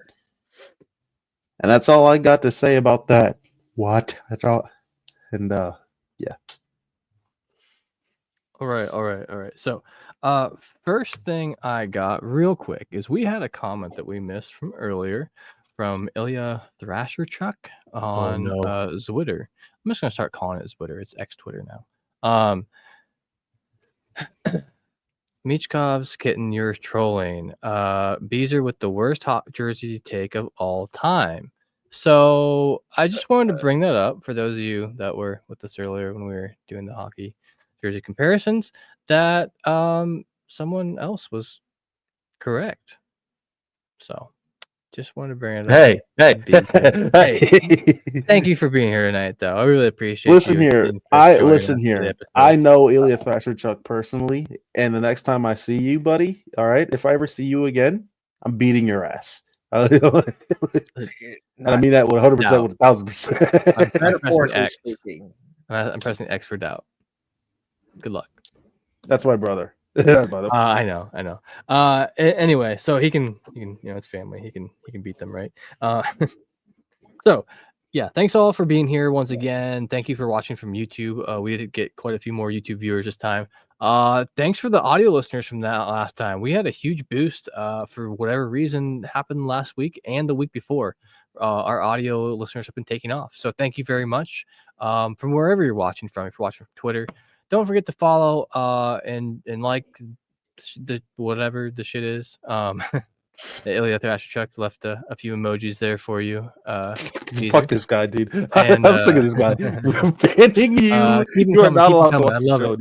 And that's all I got to say about that. What? That's all. And yeah. All right. So, first thing I got real quick is we had a comment that we missed from earlier from Ilya Thrasherchuk on no. Twitter. I'm just gonna start calling it Twitter. It's X Twitter now. Michkov's kitten, you're trolling. Beezer with the worst hot jersey take of all time. So I just wanted to bring that up for those of you that were with us earlier when we were doing the hockey jersey comparisons. That someone else was correct. So just wanted to bring it up. Hey. Thank you for being here tonight, though. I really appreciate. Listen you here. and Chris joining us Listen for the here. episode. I know Ilya Thrasherchuk personally, and the next time I see you, buddy, all right, if I ever see you again, I'm beating your ass. And I mean that 100% with 1,000%. I'm pressing Metaphorically X. speaking. I'm pressing X for doubt. Good luck. That's my brother. I know. Anyway, so he can, it's family. He can beat them, right? So, yeah, thanks all for being here once again. Thank you for watching from YouTube. We did get quite a few more YouTube viewers this time. Thanks for the audio listeners from that last time. We had a huge boost for whatever reason happened last week and the week before. Our audio listeners have been taking off. So thank you very much from wherever you're watching from. If you're watching from Twitter, don't forget to follow and like the whatever the shit is. Ilya Thrasherchuk left a few emojis there for you. Fuck this guy, dude. And, I'm sick of this guy. Banning you. You are not allowed to watch the show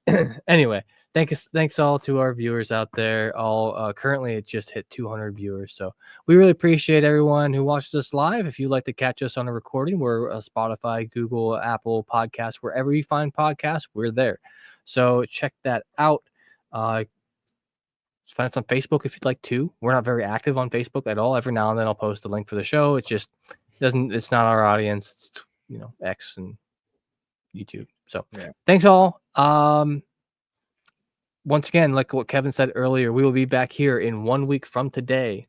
anymore. Anyway, thanks all to our viewers out there. All currently it just hit 200 viewers, so we really appreciate everyone who watches us live. If you'd like to catch us on a recording, we're Spotify, Google, Apple Podcasts, wherever you find podcasts, we're there. So check that out. Find us on Facebook if you'd like to. We're not very active on Facebook at all. Every now and then I'll post a link for the show. It just doesn't. It's not our audience. It's X and YouTube. So Thanks all. Once again, like what Kevin said earlier, we will be back here in 1 week from today,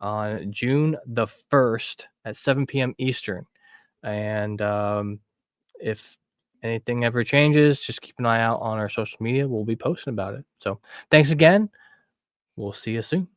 on June the 1st at 7 p.m. Eastern. And if anything ever changes, just keep an eye out on our social media. We'll be posting about it. So thanks again. We'll see you soon.